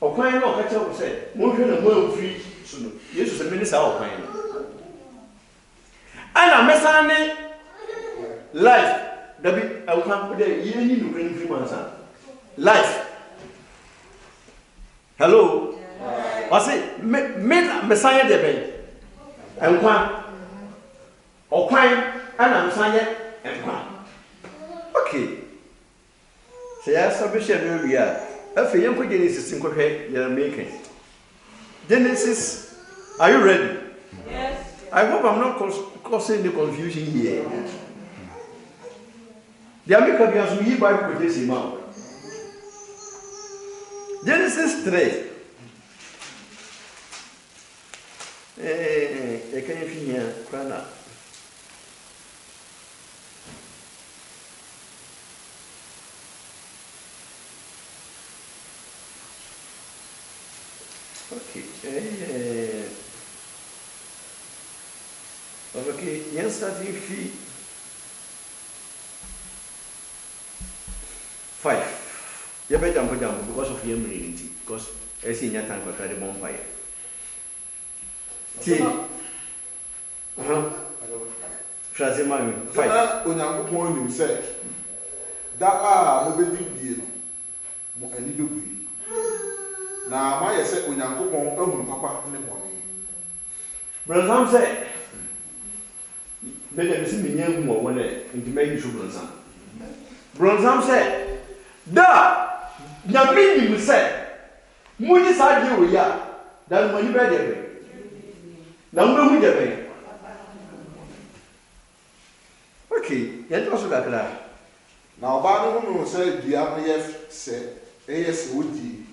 Or pine, no, catch up, say, moving a more free soon. Jesus, a minister of pine. And a message life. David, I will come with a yearly to bring 3 months. Life. Hello. What's it? Make Messiah the bay. And one. Or crime, and I'm Messiah and one. Okay. Say, I establish a we are. If you put Genesis in Quebec, you're making Genesis. Are you ready? Yes. I hope I'm not causing the confusion here. The American has me Bible with this amount. Genesis 3. Can you hear? Okay. Okay. Yes, starting fee 5. You better jump because of your immunity. Because I see your time for the bonfire. Frase mami 5. Onyankopon nim say da mo bedi bie no mo ani bebu na ma ye say onyankopon ahun papa ne bone Brother say better be me nyan hu won e nti me yu brother. Brother say da na me nim say mo ni sa die wo ya da mo ni be de na mo hu de be. Okay, yet also got clear. Now, Bano no say Diamayef said, AS Woody.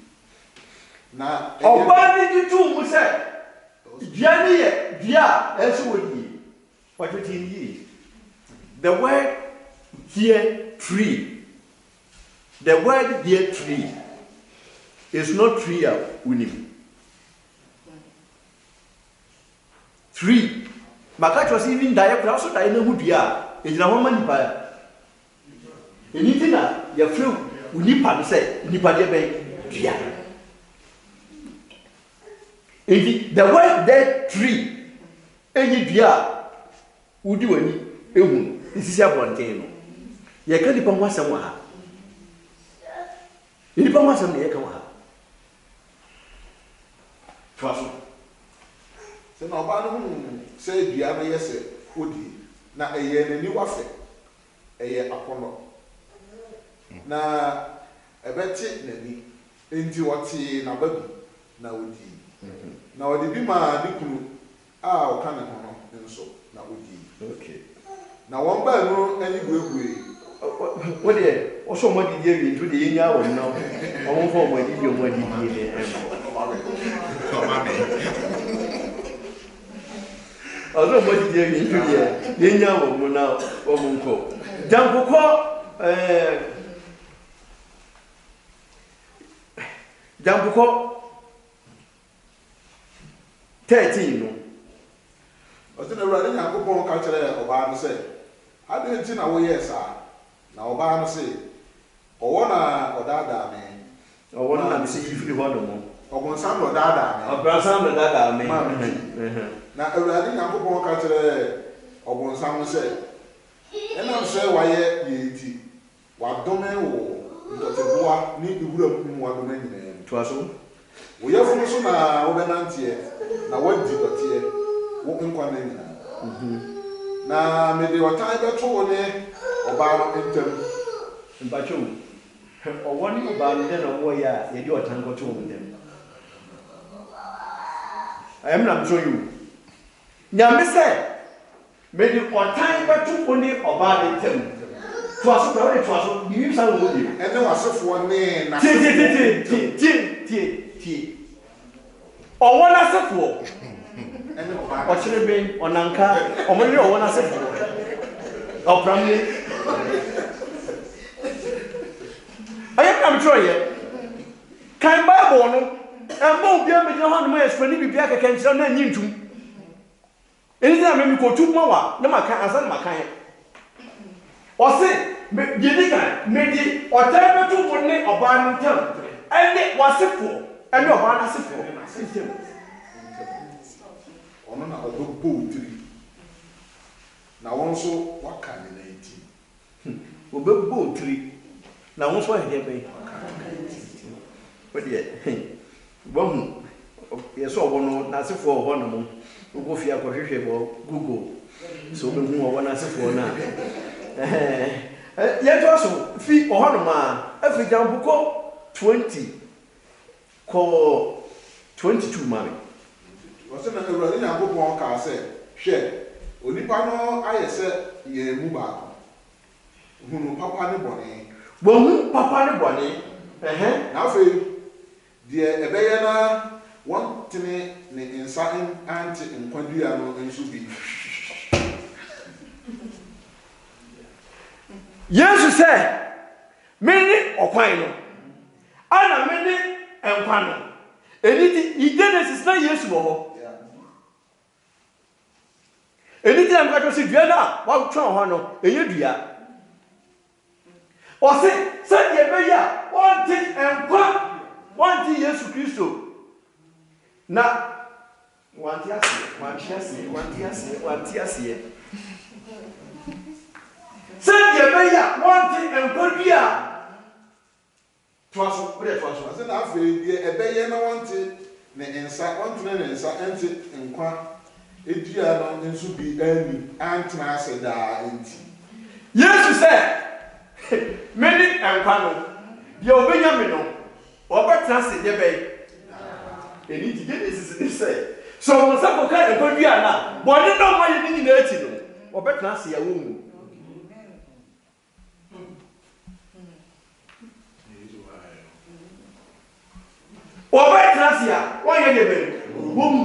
Now, Obani you too, Musa. Diani, Dia, as Woody. What you think? The word here, tree. The word here, tree, is not tree of winning. Tree. Makach was even dire, also I know who they are. It's not one money by anything that you feel we need to say, anybody by the word dead tree, any dear would do any, this is a one thing. You can't depend on someone. You depend on someone. Trust me. So now, Bano say Diamayef Woody. Na eye nani wafe eye akono na ebeti nani enti wote na babi na odi na odi bi ma dikunu a o ka ne hono nso na odi Okay. na won ba no ani guegue What the also what did you do the nya wo no o fo mo di yo mo di ni although what did you do the nya wo mo na o mo nko jankoko Jambuko 13 no. Ɔsɛ Awurade Nyankopɔn ka kyerɛ ɔbaa no sɛ, "Ade nti na woyɛ saa?" Na ɔbaa no sɛ, "Ɔwɔ na ɔdaadaa me." Ɔwɔ na mesi ifiri hɔ no mo. Ɔbonsam na ɔdaadaa me. Ɔbrasam na dada me. Na Awurade Nyankopɔn ka kyerɛ ɔbonsam no sɛ, "Ɛnam sɛ wayɛ yɛ nti, wadome wo ntɔteboa ne iwura mu wadome nyinaa. Twaso. Wo yɛfunu so na wobɛnanteɛ, na wadi dɔteɛ wo nkwa na nyinaa. Na mede ɔtan bɛto wo ne ɔbaa no ntam." Mpacho. Ɔwɔ ne ɔbaa no den na ɔwɔ ya yɛde ɔtan kɔto wo dem. I'm not showing you. Nyame sɛ mede ɔtan bɛto wo ne ɔbaa no ntam. Twaso na wode twaso yi sa wo di. Ɛne wasefoɔ ne na Tie. Ɔwɔ n'asefoɔ. ɛne ɔbaa. Ɔkyerɛ bɛn ɔnanka ɔmo ne ɔwɔ n'asefoɔ. Ɔpramne. Ayɛ kam tro yɛ. Kan Bible no, ɛmɔ obi amegyina hɔ no ma yɛsfani bibia kɛkɛ nkyerɛ na anyi ntum. Ɛni na me kotu ma wa na maka asa na maka yɛ. Ɔse yedi kan medi ɔtan bɛto wo ne ɔbaa no ntam. Ɛne wasefoɔ ɛne ɔbaa n'asefoɔ. Ɔno na ɔbɛbɔ wo tiri. Na wɔn nso waka ne na eti. Ɔbɛbɔ tiri. Na wo nso ayɛ bɛn. Ɔdeɛ. Wahu yɛsɛ ɔwɔ no n'asefoɔ hɔ no mo. Wokɔ fie akɔhwehwɛ bɔ Google. So wobɛhu ɔwɔ n'asefoɔ no a. Yɛtɔ so fi ɔhɔ no ma afiri Jambuko 20 kɔ 22 mami. Ɔsɛ na Awurade Nyankopɔn kaa sɛ, "Hwɛ, onipa no ayɛ sɛ yɛn mu baako. Hunu papa ne bɔne." Wɔhu papa ne bɔne. Na afei, deɛ ɛbɛyɛ na wɔntene ne nsa ante nkwadua no nso bi. Yesu sɛ mene ɔkwan no ana mene nkwa no. Ɛni ti Genesis na Yesu wɔ hɔ. Ɛni ti na mka sɛ dua no a wɔatwɛn hɔ no ɛyɛ dua. Ɔse sɛ deɛ ɛbɛyɛ a wɔnte nkwa wɔnte Yesu Kristo na wɔnte aseɛ. Sɛdeɛ ɛbɛyɛ a wɔnte nkwadua. Twaso, wode twaso. Ɔsɛ na afei deɛ ɛbɛyɛ na wɔntene ne nsa ɛnte nkwa edua no nso bi ani antena ase daa nti. Yesu sɛ mene nkwa no deɛ ɔbɛnya me no ɔbɛtena ase deɛ bɛyɛ. Ɛni ti Genesis ne sɛ sɛ wɔn nsa kɔka nkwadua na bɔne na ɔma yɛ ne nyinaa akyi no ɔbɛtena ase yɛwɔ mu. Ɔbɛtena ase a wɔnyɛ deɛ bɛyɛ wɔm.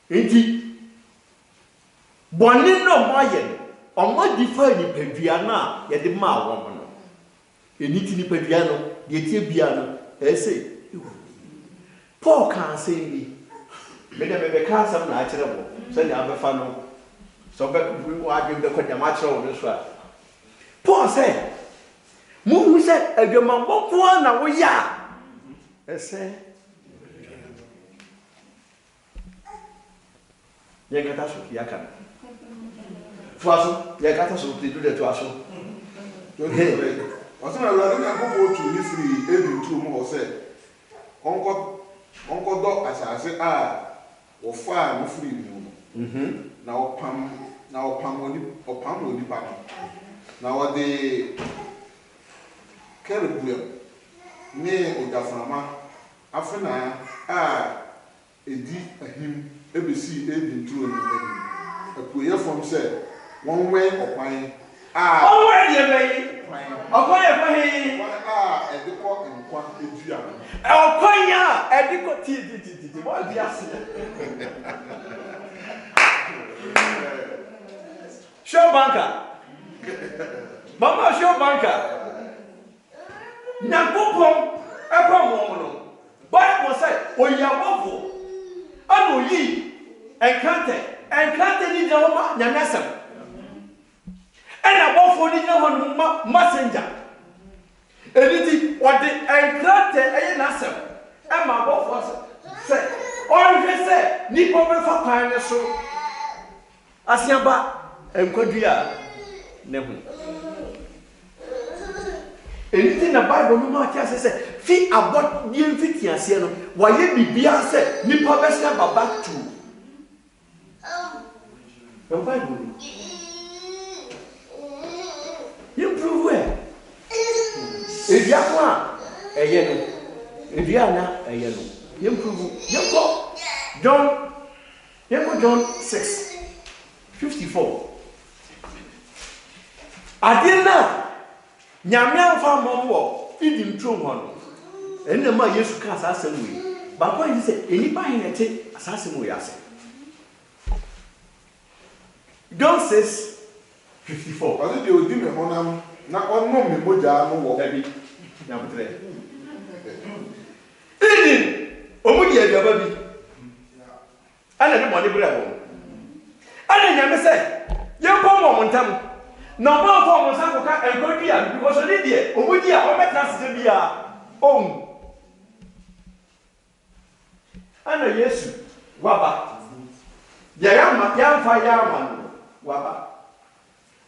Nti bɔne na ɔma yɛ no ɔma difa nipadua no a yɛde maa wɔn no. Ɛni ti nipadua no deɛ tie bia no ɛsɛ Paul ka asɛm bi. Mede mebɛka asɛm na akyerɛ bɔ sɛnea abɛfa no sɛ ɔbɛadwen bɛkɔ deɛ makyerɛ wo no so a. Paul sɛ mohu sɛ adwamammɔfoɔ na woyɛ a ɛsɛ yɛnkata so yɛaka no. Toa so yɛnkata so pledo de toa so. Ɔsɛ na Awurade Nyankopɔn tu ne firi Eden tuo mu hɔ sɛ ɔnkɔdɔ asase a wɔfaa no firi mu no. Na ɔpam onipa no. Na wɔde kerubuam ne ogyaframa afena a edi ahim ebesi Eden tuo no anim. Apueyɛ fam sɛ wɔnwɛn ɔkwan a ɔwɔ deɛ bɛyɛ. Ɔkwan yɛ kwan hee. a ɛde kɔ nkwa edua no. Ɔkwan a ɛde kɔ tie wɔn di ase. Show banker. Mama show banker. Nyankopɔn Epamono. Bible said, Oyabofo. Ano yi. Enkante ni jawoma nyanasem. Ena bofo ni jawoma messenger. Eliti ode enkante eye nasem. Ema bofo say, "Onhwe say ni pobefa kwan ne so." Asiaba enkwadua ne ho. Eliti na Bible no ma tia say fi abot die mfiti ase no, waye bibia say ni pobesa back to. The Bible. Improve where? If you are a yellow, if you are not a yellow, improve. John 6:54. I didn't know. Nyamian found more feeding true one. And the man used to cast assassin. But when he said, anybody in a take assassin we ask. John 6:54. I think they will give me honor. Not one moment, Moja, no walk. Eden, Omudia, your baby. I let the money bravo. I never said, young woman, Tam. No more for Mosaka and Kodia because of Lydia, Omudia, or Metasibia. Oh, I know, yes, Waba. Yayama, young fireman. Waba.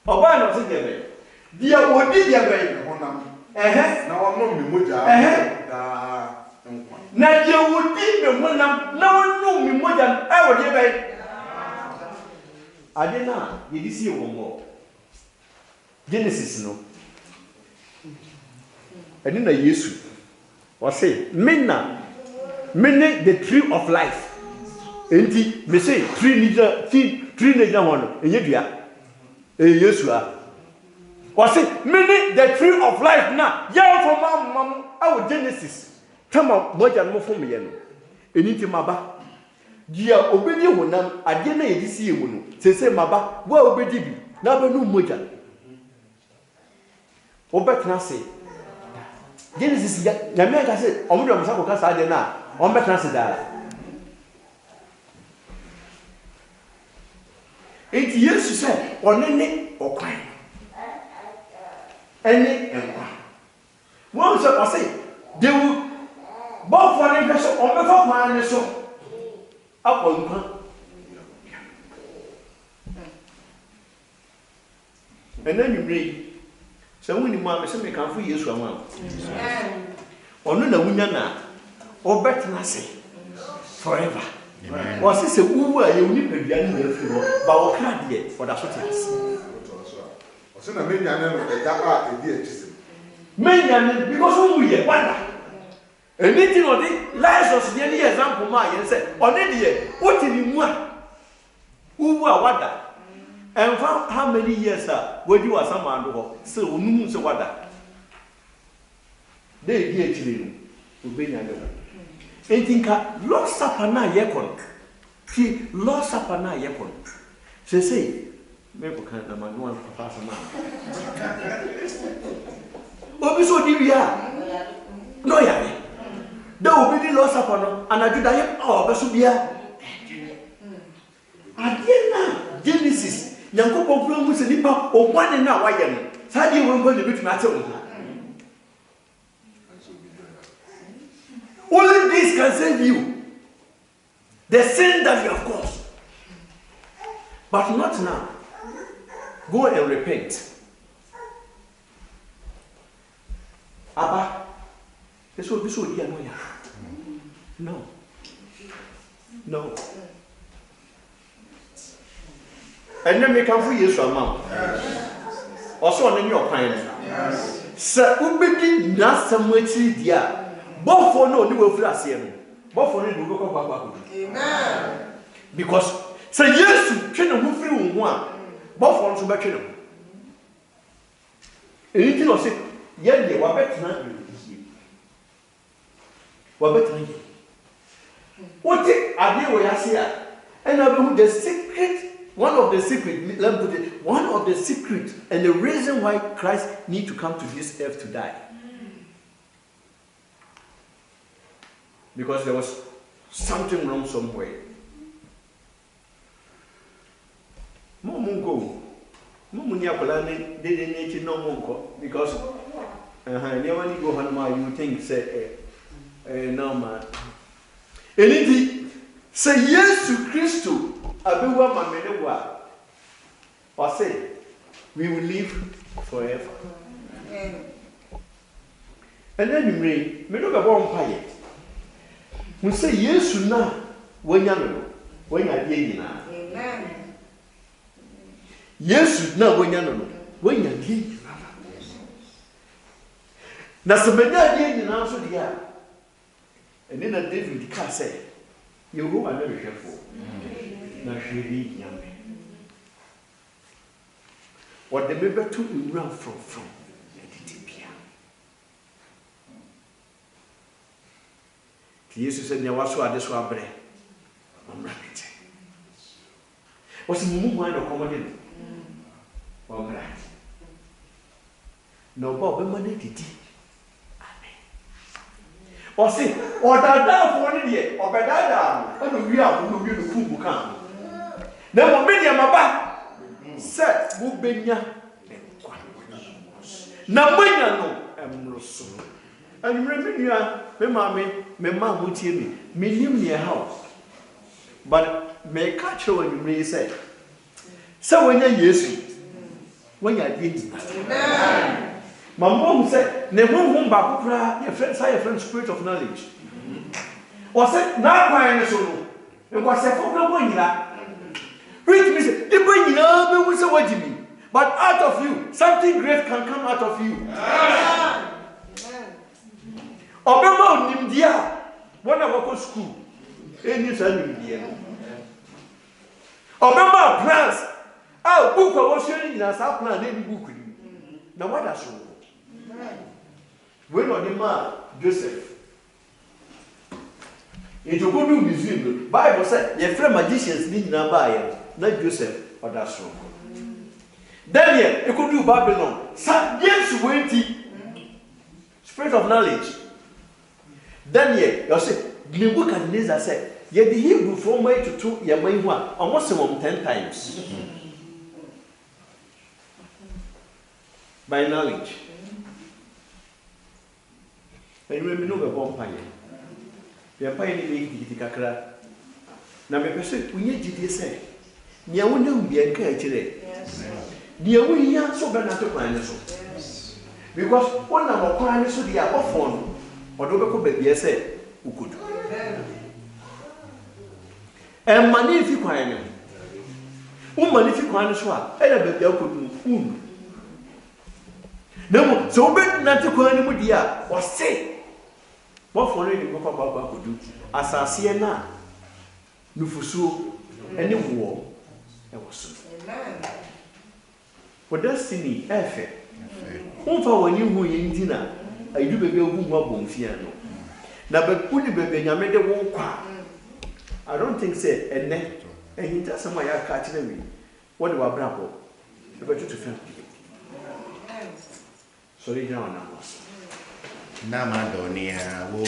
Obano together. Dear, what did you make? Now I'm not Muja. Now you would be me when I'm no one knew me more than I would give. I did not. Did you see one more? Genesis no. I didn't know you. Or say, Minna, the tree of life. Enti, me say, tree nija one, and yet. Yeshua. Was it meaning the tree of life now? Yeah, for mom, our Genesis. Come on, what you know from me. Anything, Maba. Dear, obey you when I didn't see you. Say, Maba, well, obey you. Never knew Moja. Obey Nasi. Genesis, Yamaka said, Omudam Sakokas, I did not. On Betnasi. It used to say, on any or crime. Any and one. Once I say, they will both one impression on the top man so up on one. And then you read, so when you mamma say, come for years from one. Or no, Winnana, or better, I say, forever. Was this a woo? You need to be a but we can't yet for that's what it is. I made a dear. Men, because we wonder. Anything on the lies of the example, my and said, on the what did you want? Who are wonder? And found how many years where you are some man so moons of water. They get you, who been another. Anything lost up and now yekon. She lost up and now yekon. She say, maybe can't the man one for fast man. Oh, so dear, no, yeah. There will be lost up on and I do that. Oh, but so dear. I did now. Genesis. Yanko problem was a nipper or one and now. Why then? Sadly, won't go to the bit matter. Only this can save you. The sin that you have caused. But not now. Go and repent. Abba, this will be so dear. No. No. And then we come for years from now. Also on your plan. Sir, Ubedi Nasamweti dear. Both for no new flassium. Both for no go. Amen. Because say yes to train who free one. Both for to back him. Anything or say, yeah, they were better. What are we here? And I know the secret. One of the secret, let me put it, one of the secret and the reason why Christ need to come to this earth to die. because there was something wrong somewhere. Momungo, Mumunia didn't know Mungo because never go on you think say no man. Anything say yes to Christ, Abiwa Mamenewa, or say we will live forever. And then you may look about Payet. We say yes to now when you're now. Yes, now when you're dead. Now, somebody again in answer the air. And then a David can say, you who are very careful. Now, she read young man. What the member took you run from Jesus said, "Now, so this one bread. I'm rabbit." What's the movement of common? All right. No, Bob, money did. Or say, or that down for 1 year, or by that down, and we are going to be the come. Now, many of my back said, Bubenya. Now, when you know, I'm not so. And remember, you are, my mom would tell me, million near house. But may catch her when you may say. So when you're yes, when you're dead. My mom said, never home back, your friends, your friend, spirit of knowledge. Or said, now crying so. It was a problem that. Read me, say, the boy, you know, we say what you mean. But out of you, something great can come out of you. Obama Nimdia, when I go to school, any son Nimdia. Obama plans. Our book was sharing in us, our plan, any book. Now, what I show. When on the man, Joseph. It will go to museum. Bible said, your friend magicians need not buy not Joseph or that's wrong. Daniel, it could do Babylon. Yes, waiting. Spirit of knowledge. Daniel, you say, Nebuchadnezzar said, yet the Hebrew from way to 2 year way one, almost 10 times. By knowledge. And you know the bomb pie. The pie in the Kakra. Now, my person, we need to say, Nia wouldn't be encouraged. Nia we are so bad not to plan this. Because one of our clients would be a phone, or don't go baby, I said, who could. And money if you cry. Woman, if you cry, I never be able to. No, so bad not to call anybody or say. What for any Papa could do? As I see now, Nufusu, any war, there was so. For destiny, effort. Who for when you who in dinner, I do baby who were Fiano. Now, but put the baby, I made the walk. I don't think say, and then, and he does some way I catch me. What do I bravo? About you to film. Sorry, now, Namadonia, wo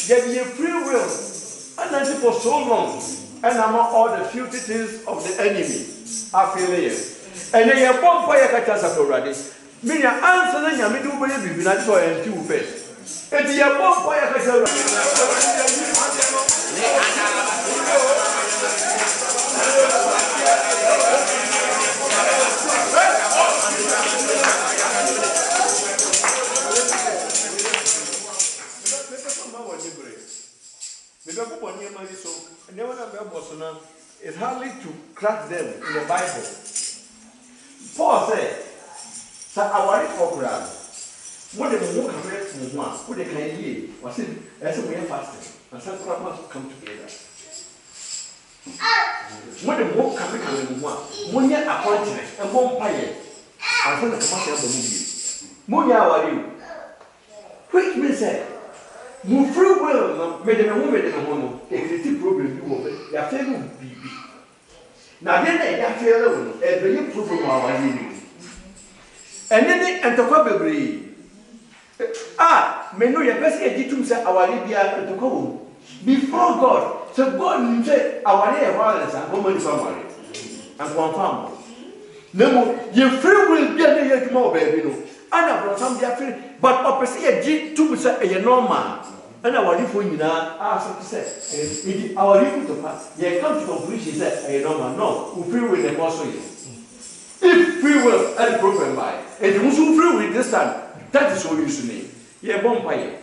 there be a free will. And then for so long, and among all the filthy things of the enemy, I feel it. And then you bomb by a catastrophe already. Meaning, answer then you do believe not for and two face. And you bomb by a catastrophe. It's hardly to crack them in the Bible. Paul said, our program, what the more correct one, what they can hear, was it as a way of fasting, and some must come together. What the more correct one, one year appointment, and one pie, and from the commercial of the movie. Moya, are you? Which means that. Move free will, made a woman in a home, a critic problem, you will be. Your favorite baby. Now, then they are fair alone, and the improvement of our living. And then they enter probably. May know your best editum say our Libya and to go before God. So God said our air violence and woman family and one family. No more, your free will be a more baby. And brought some free, but opposite a G2 say a normal. And our phone you know, ask to say, our people to pass. Ye come to conclusion that a normal, no, who free will the boss. If free will and problem by, and you also free will this time, that is what you should name. Ye bomb by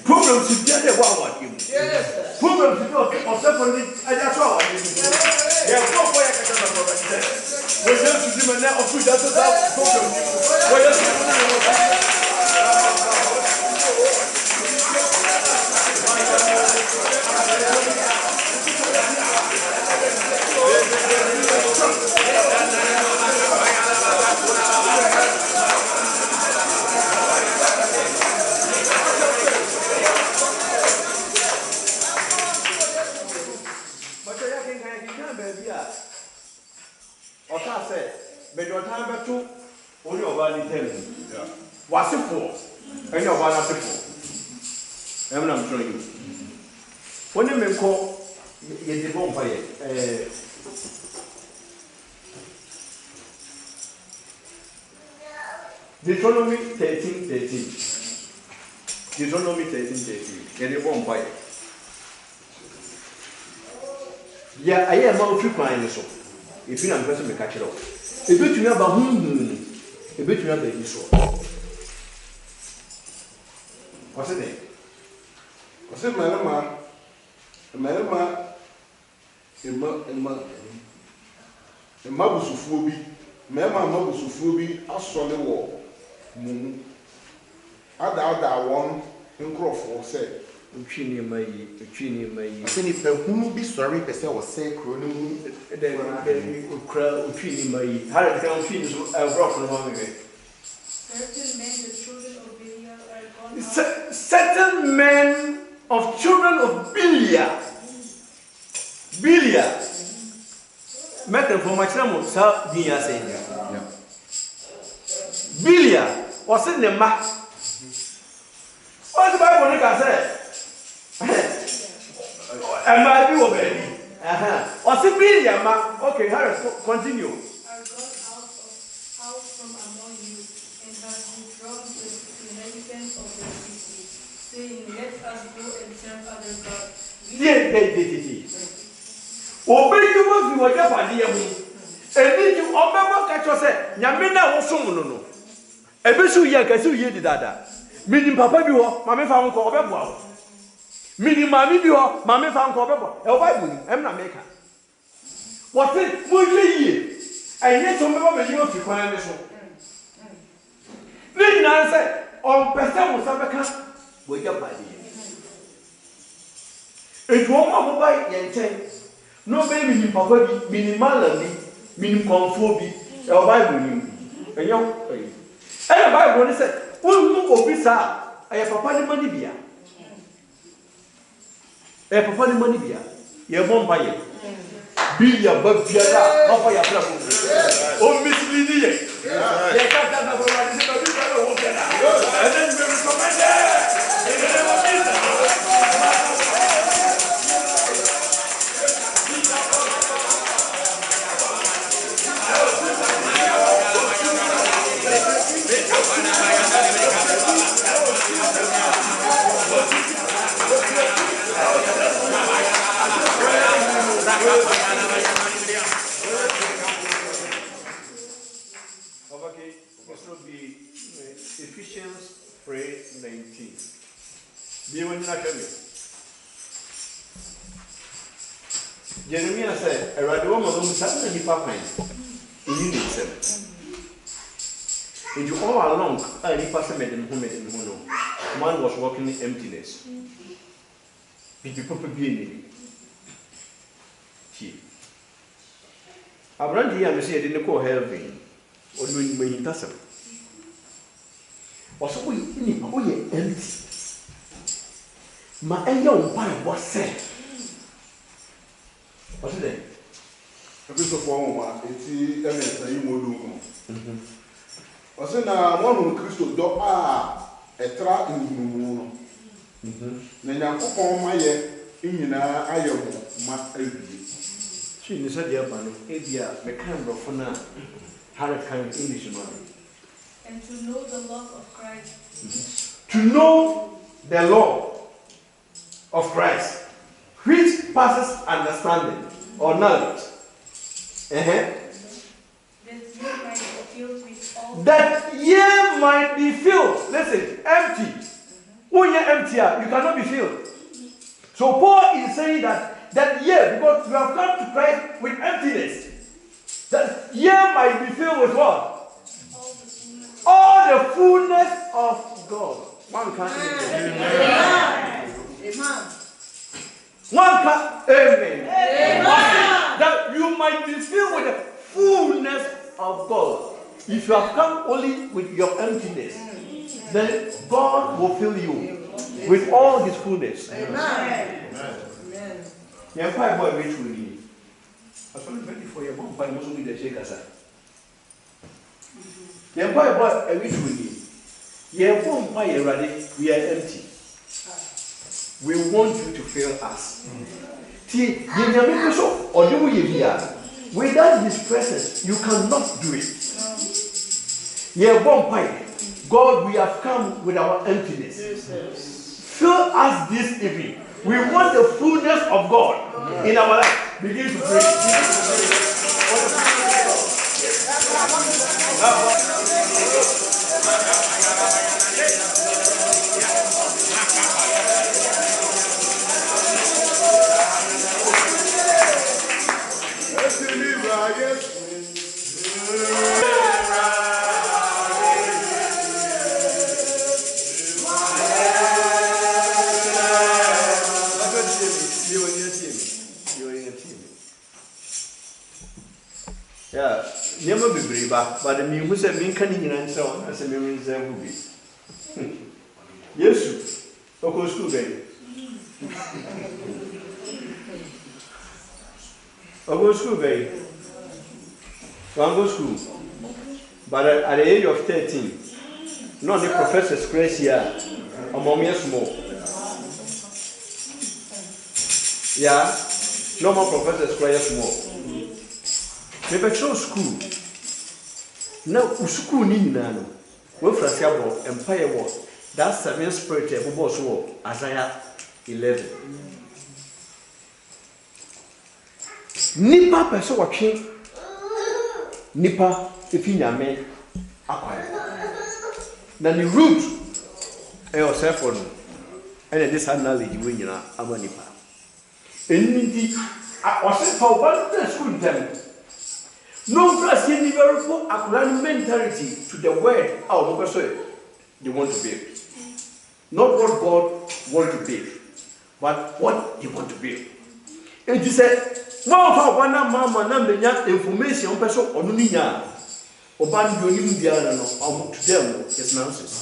problems to get a wow you. Problems to go or separately, and that's all. Ye bomb by a catastrophe. We're going to do now of food that's about problem. I'm showing you. When you make call, you get bomb fire. Deuteronomy 13:13. Deuteronomy 13:13. Get a bomb fire. Yeah, I am out to crying so. If you are a person, catch it off. A bit you have a bit you have the issue. What's the name? I said, Madama, Mabusufubi, Mamma Mabusufubi, a solid wall. Ada one in Crawford said, Uchini may. I said, if the who be sorry, person was saying, Cronin, then crowd Uchini may. How did the finish a rock from one way? Certain men, the children of Belial, are gone out. Certain men of children of Belial. Make them for my channel, sir, Dia saying. Belial was in the map. What's the Bible say? Am I be obeying? What's it Belial, ma? Okay, Harris, continue. Are gone out from among you, and have withdrawn the inhabitants of the city, saying, let us go and serve other gods. Obey you what you were Japanese. And then you remember catch yourself. Yamina was so no. A besu yakasu yedi dada. Meaning papa biwa, mammy found Corbebo. Meaning mammy biwa, mammy found Corbebo. A Bible, I'm not maker. What it would ye? And yet some member you to find this one. Then I said, on Pastor was some account. We got my dear. It won't mobile yen. No baby in papa, minimal, meaning conformity, a Bible. And young, and the Bible said, "Who will be sad? I have papa the money beer. A papa the money beer. You won't buy it. Be your bug, not for your trouble. Oh, Miss Lydia. You can't have a and then we recommend it. Jeremiah said, a radio woman who sat in the pine. In himself. And you all along, I person made him who made him who know. Man was walking in emptiness. People being Abraham here, I say, I didn't call heaven or doing my intercession. Or so we empty. My young boy was said. What's it? A piece of one, it's a modu. I said, now one who Christo do a trap in the moon. Then I put on my in I am my She said, "Dear man, Abia, the camera for now, Hurricane Englishman." And to know the love of Christ. To know the law of Christ, which passes understanding or knowledge. That ye might be filled. Listen, empty. When you're empty, you cannot be filled. So Paul is saying that ye, because you have come to Christ with emptiness, that ye might be filled with what? All the fullness of God. One can't. Amen. One can't. Amen. That you might be filled with the fullness of God. If you have come only with your emptiness, then God will fill you with all His fullness. Amen. Your five boy which will be. I was ready for your mom, but I must be the shaker. Your boy which will be. Your phone by ready, we are empty. We want you to fill us. See, or do we here? Without His presence, you cannot do it. God, we have come with our emptiness. Fill us this evening. We want the fullness of God in our life. Begin to pray. Never be brave, but the me who said, "Mean canning and so on," as a memory will be. Yes, of course, school day. I go school day. One go school. But at the age of 13, not the professor's crazy here, a mommy small. Yeah, no more professor's crazy small. Maybe show school. Now, school ni nano. We frasiabo Empire War. That seven spirit of boss war. Isaiah 11. Nipa person watching. Nipa if you nyame akwai. Na the root e yourself for no. And this knowledge we nyina ama nipa. Enindi wase fa oba school dem. No plus any very poor mentality to the word out of they want to build. Not what God wants to build, but what they want to build. And he said, no, one mama number information on person or Nunia or Ban Union or to them is nonsense.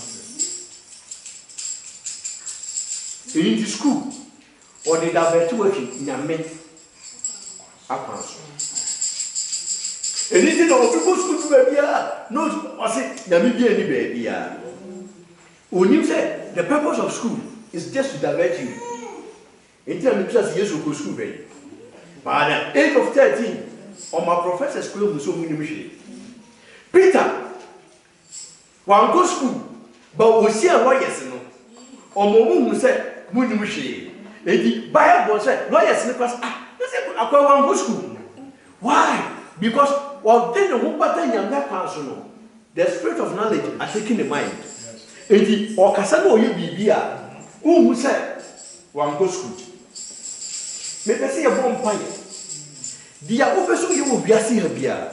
In the school or they are to working in a men. Anything of people school baby, no, I say, there may be any baby. When you say the purpose of school is just to divert you, in terms of just years of school, baby. But at the age of 13, on my professor's school, so many machines. Peter, one go school, but we see a lawyers, no, or Momu said, Moon machine. The Bible said, lawyers, because I one go school. Why? Because well, then the pattern young personal, the spirit of knowledge are taking the mind. And the or Casano you be who said one go school. Maybe say a bomb pie. The officer you will be here.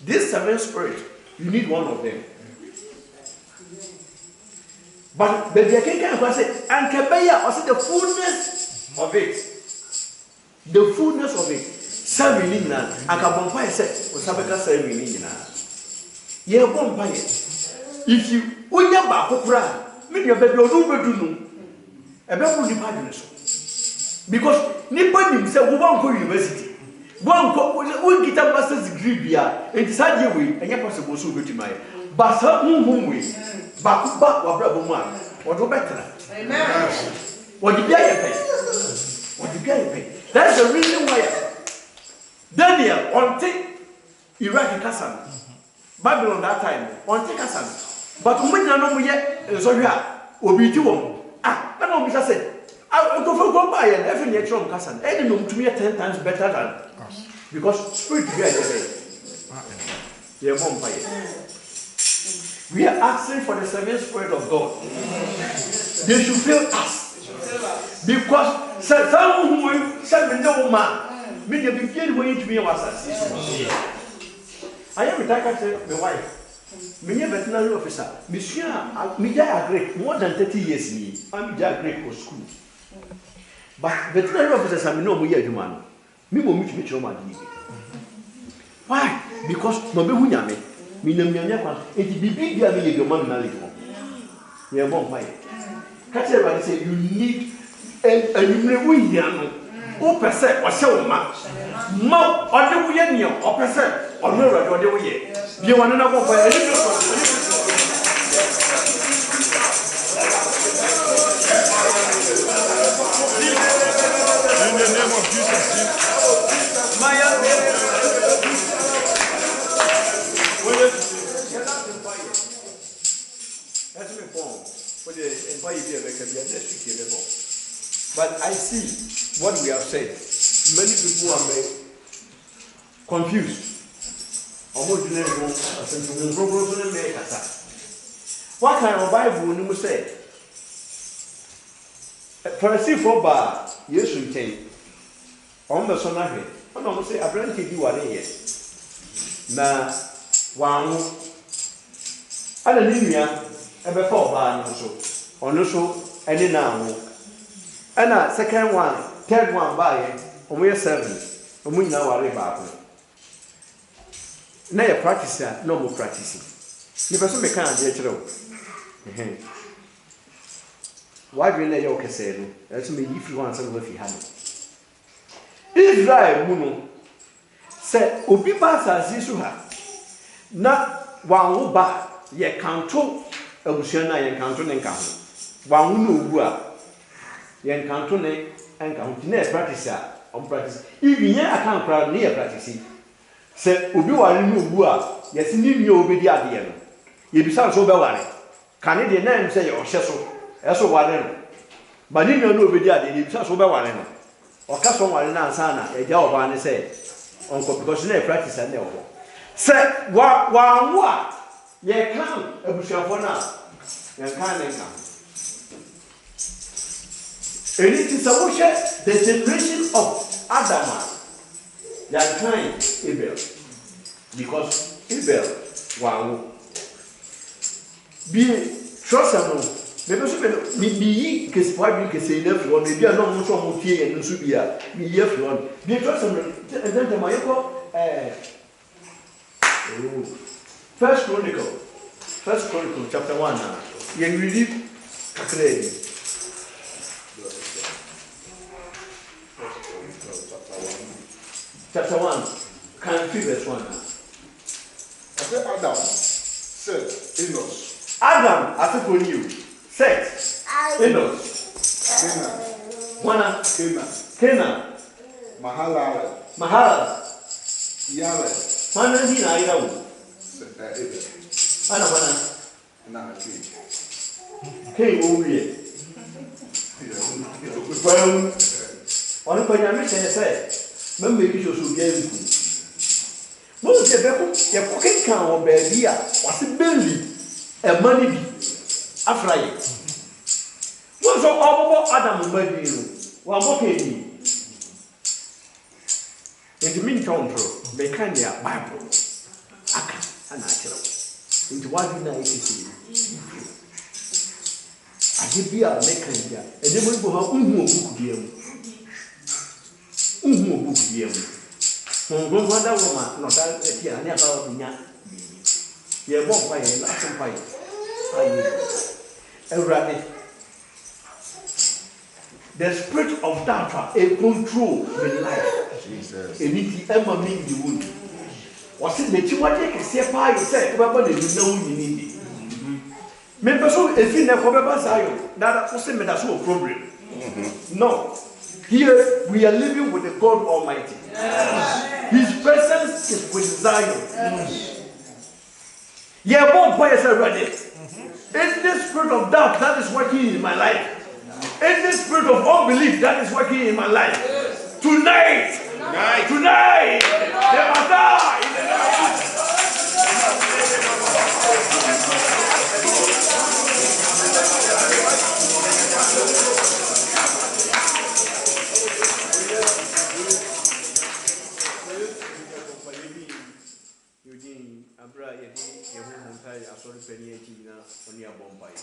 This 7 spirit, you need one of them. But the King say, and Kebeya was the fullness of it. The fullness of it. 7 million, and Kabompa said, was Sabeka 7 million. Ye Bompire. If you win your Bakura, many of the Dodo, a better department. Because nobody himself won't go university. One get a master's degree, and decide your way, and you're possible to go to my. But some way, back or brother one, or do better. Amen. What did you pay? What did you pay? That's the reason why Daniel on take Iraqi Kassan, Babylon that time, on take Kassan. But when you know yet, so you are, or be too. Ah, I don't say. I go for go buy and every nature of Kassan. Any no to me 10 times better than us. Because spirit we are asking for the 7th spirit of God. They should fill us. Because someone who will send no man, may be feared way to be our success. I am retired to my wife. Many veterinary officer, Monsieur, I great more than 30 years. I'm great for school. But veterinary officers are no more human. Me mo meet me choma di. Why? Because no be hunyame. Me na mianya kwa. Enti bibi bia me ye man na lejo. Ye bon pai. Catch everybody say you need a numre hunyame. O pese o se o ma. Ma o de wo ye ni o pese o no ro de wo ye. Bi won na bon pai. In the name of Jesus. But I see what we have said. Many people are confused. What kind of Bible will you say? Pharisee for bar, yes, we take. On the son of it. I don't say I bring you what it is. Now, one. I don't need me. Before bar, also, any now. And a second one, third one by it, and we are 7. And we now are about it. Now, you practice no more practicing. You person may can't get it. Why do you let your casino? That's me if you want some of you have. Israel, Muno said, Obi Basa Zisuha. Not one ba, ye can't talk. Oceana and Canton and Count. One who yen cantone and countinate practice on practice. Even here I can't crowd near practicing. Say, Ubi are in Bua, yes, in you be the idea. You be so bad. Canadian name say or Shesso, as so one. But you know, be the idea, you so bad. Or Castle Walina Sana, a job and say, Uncle, because you never practice and never. Say, what? Ye come, a bush of one now. You can't come. And it is a the generation of Adam. They are trying Abel. Because Abel, wow. Be trustable. Maybe because why you can say left one, maybe I don't know some here and Subia. Be left one. Be trustable. And then the Mayako, First Chronicle, chapter 1 now. You read Kakre. Chapter 1, can you verse 1 now? Adam said, Enos. Adam, I took on you. Set. Enos. Canaan. Mahalalel. Yahweh. Mana hina irawu. Ana. King Owie. Well, on the Panyami said, Mamma make you so gay. Most of the cooking can or baby was a belly, a money after it. What's all about Adam and baby? One more in the meantime. chondro, they can't hear Bible. Aka, and natural. Into what you know, it I give you a maker, and then we go book game. Book game. One woman, not that here, never about you won't buy a lot of pie. The spirit of doubt is control the life. Jesus. And it ever make the wood. Was it the Chihuahua can say pie? Said, Papa, you know you need it. Maybe so if you never ever Zion, that was a problem. No. Here we are living with the God Almighty. His presence is with Zion. Yeah, both boys are ready. It's this spirit of doubt that is working in my life. It's this spirit of unbelief that is working in my life. Tonight, they must die in the night. Eugene, Abra, Yedi, Yahoo, I saw the penny on your Bombay.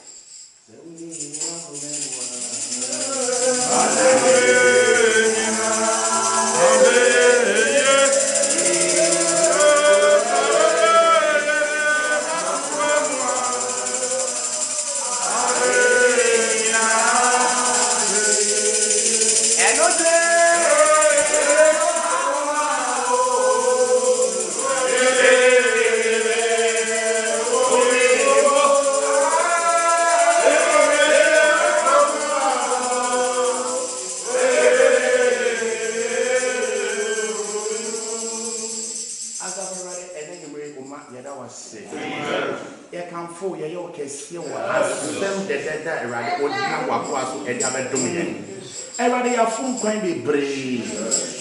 Everybody have fun kind of brave.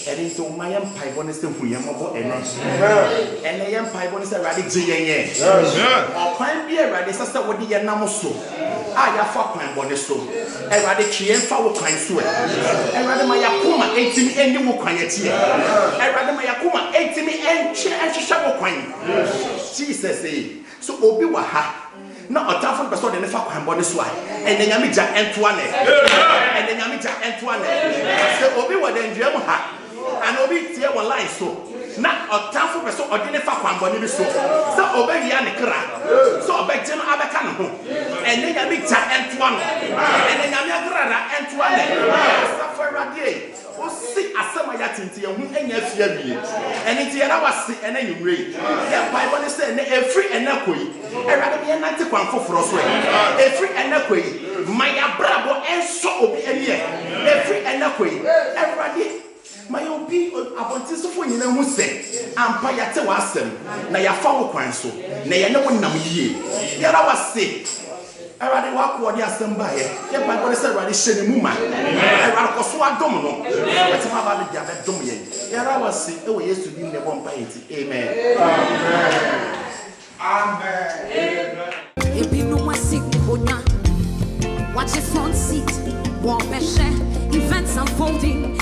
And into my empire, one is the Huyamabo and the empire one is a radic GA. Or crime be a radic sister with the Namoso. I have fuck my body so. Everybody chien foul kind sweat. Everybody my Yakuma 18 and you will quiet here. Everybody my Yakuma 18 and Chishabo coin. Jesus, so Obi Waha. No, a tough person in the fuck and body swine. And then Yamija Antoine. And then Yamija Antoine. So Obi was in German. And Obi tear one line so. Not a tough person or didn't fuck one body so. So obey Yanikra. So obey General Abacan. And then Yamija Antoine. And then Yamigra Antoine. Suffer a day. See, as some of that into your and your fear, and it's the other was and then you read. Yeah, Bible is saying a free and a quay. I rather be a 91 for us. A free and a quay. My bravo and so be any a free and a quay. Everybody, my own people upon this of when you know who say, I'm Payate was them. Now your foul quanso. Now you know one number ye. Yeah, I was sick. I rather walk what you are somebody. Get my body said, rather shed a woman. I rather go so a domino. Let's have a bit of domain. Here I was sick. Oh, yes, to be in the one piety. Amen. Amen. If you know what sick, watch your front seat. Walk and share events unfolding.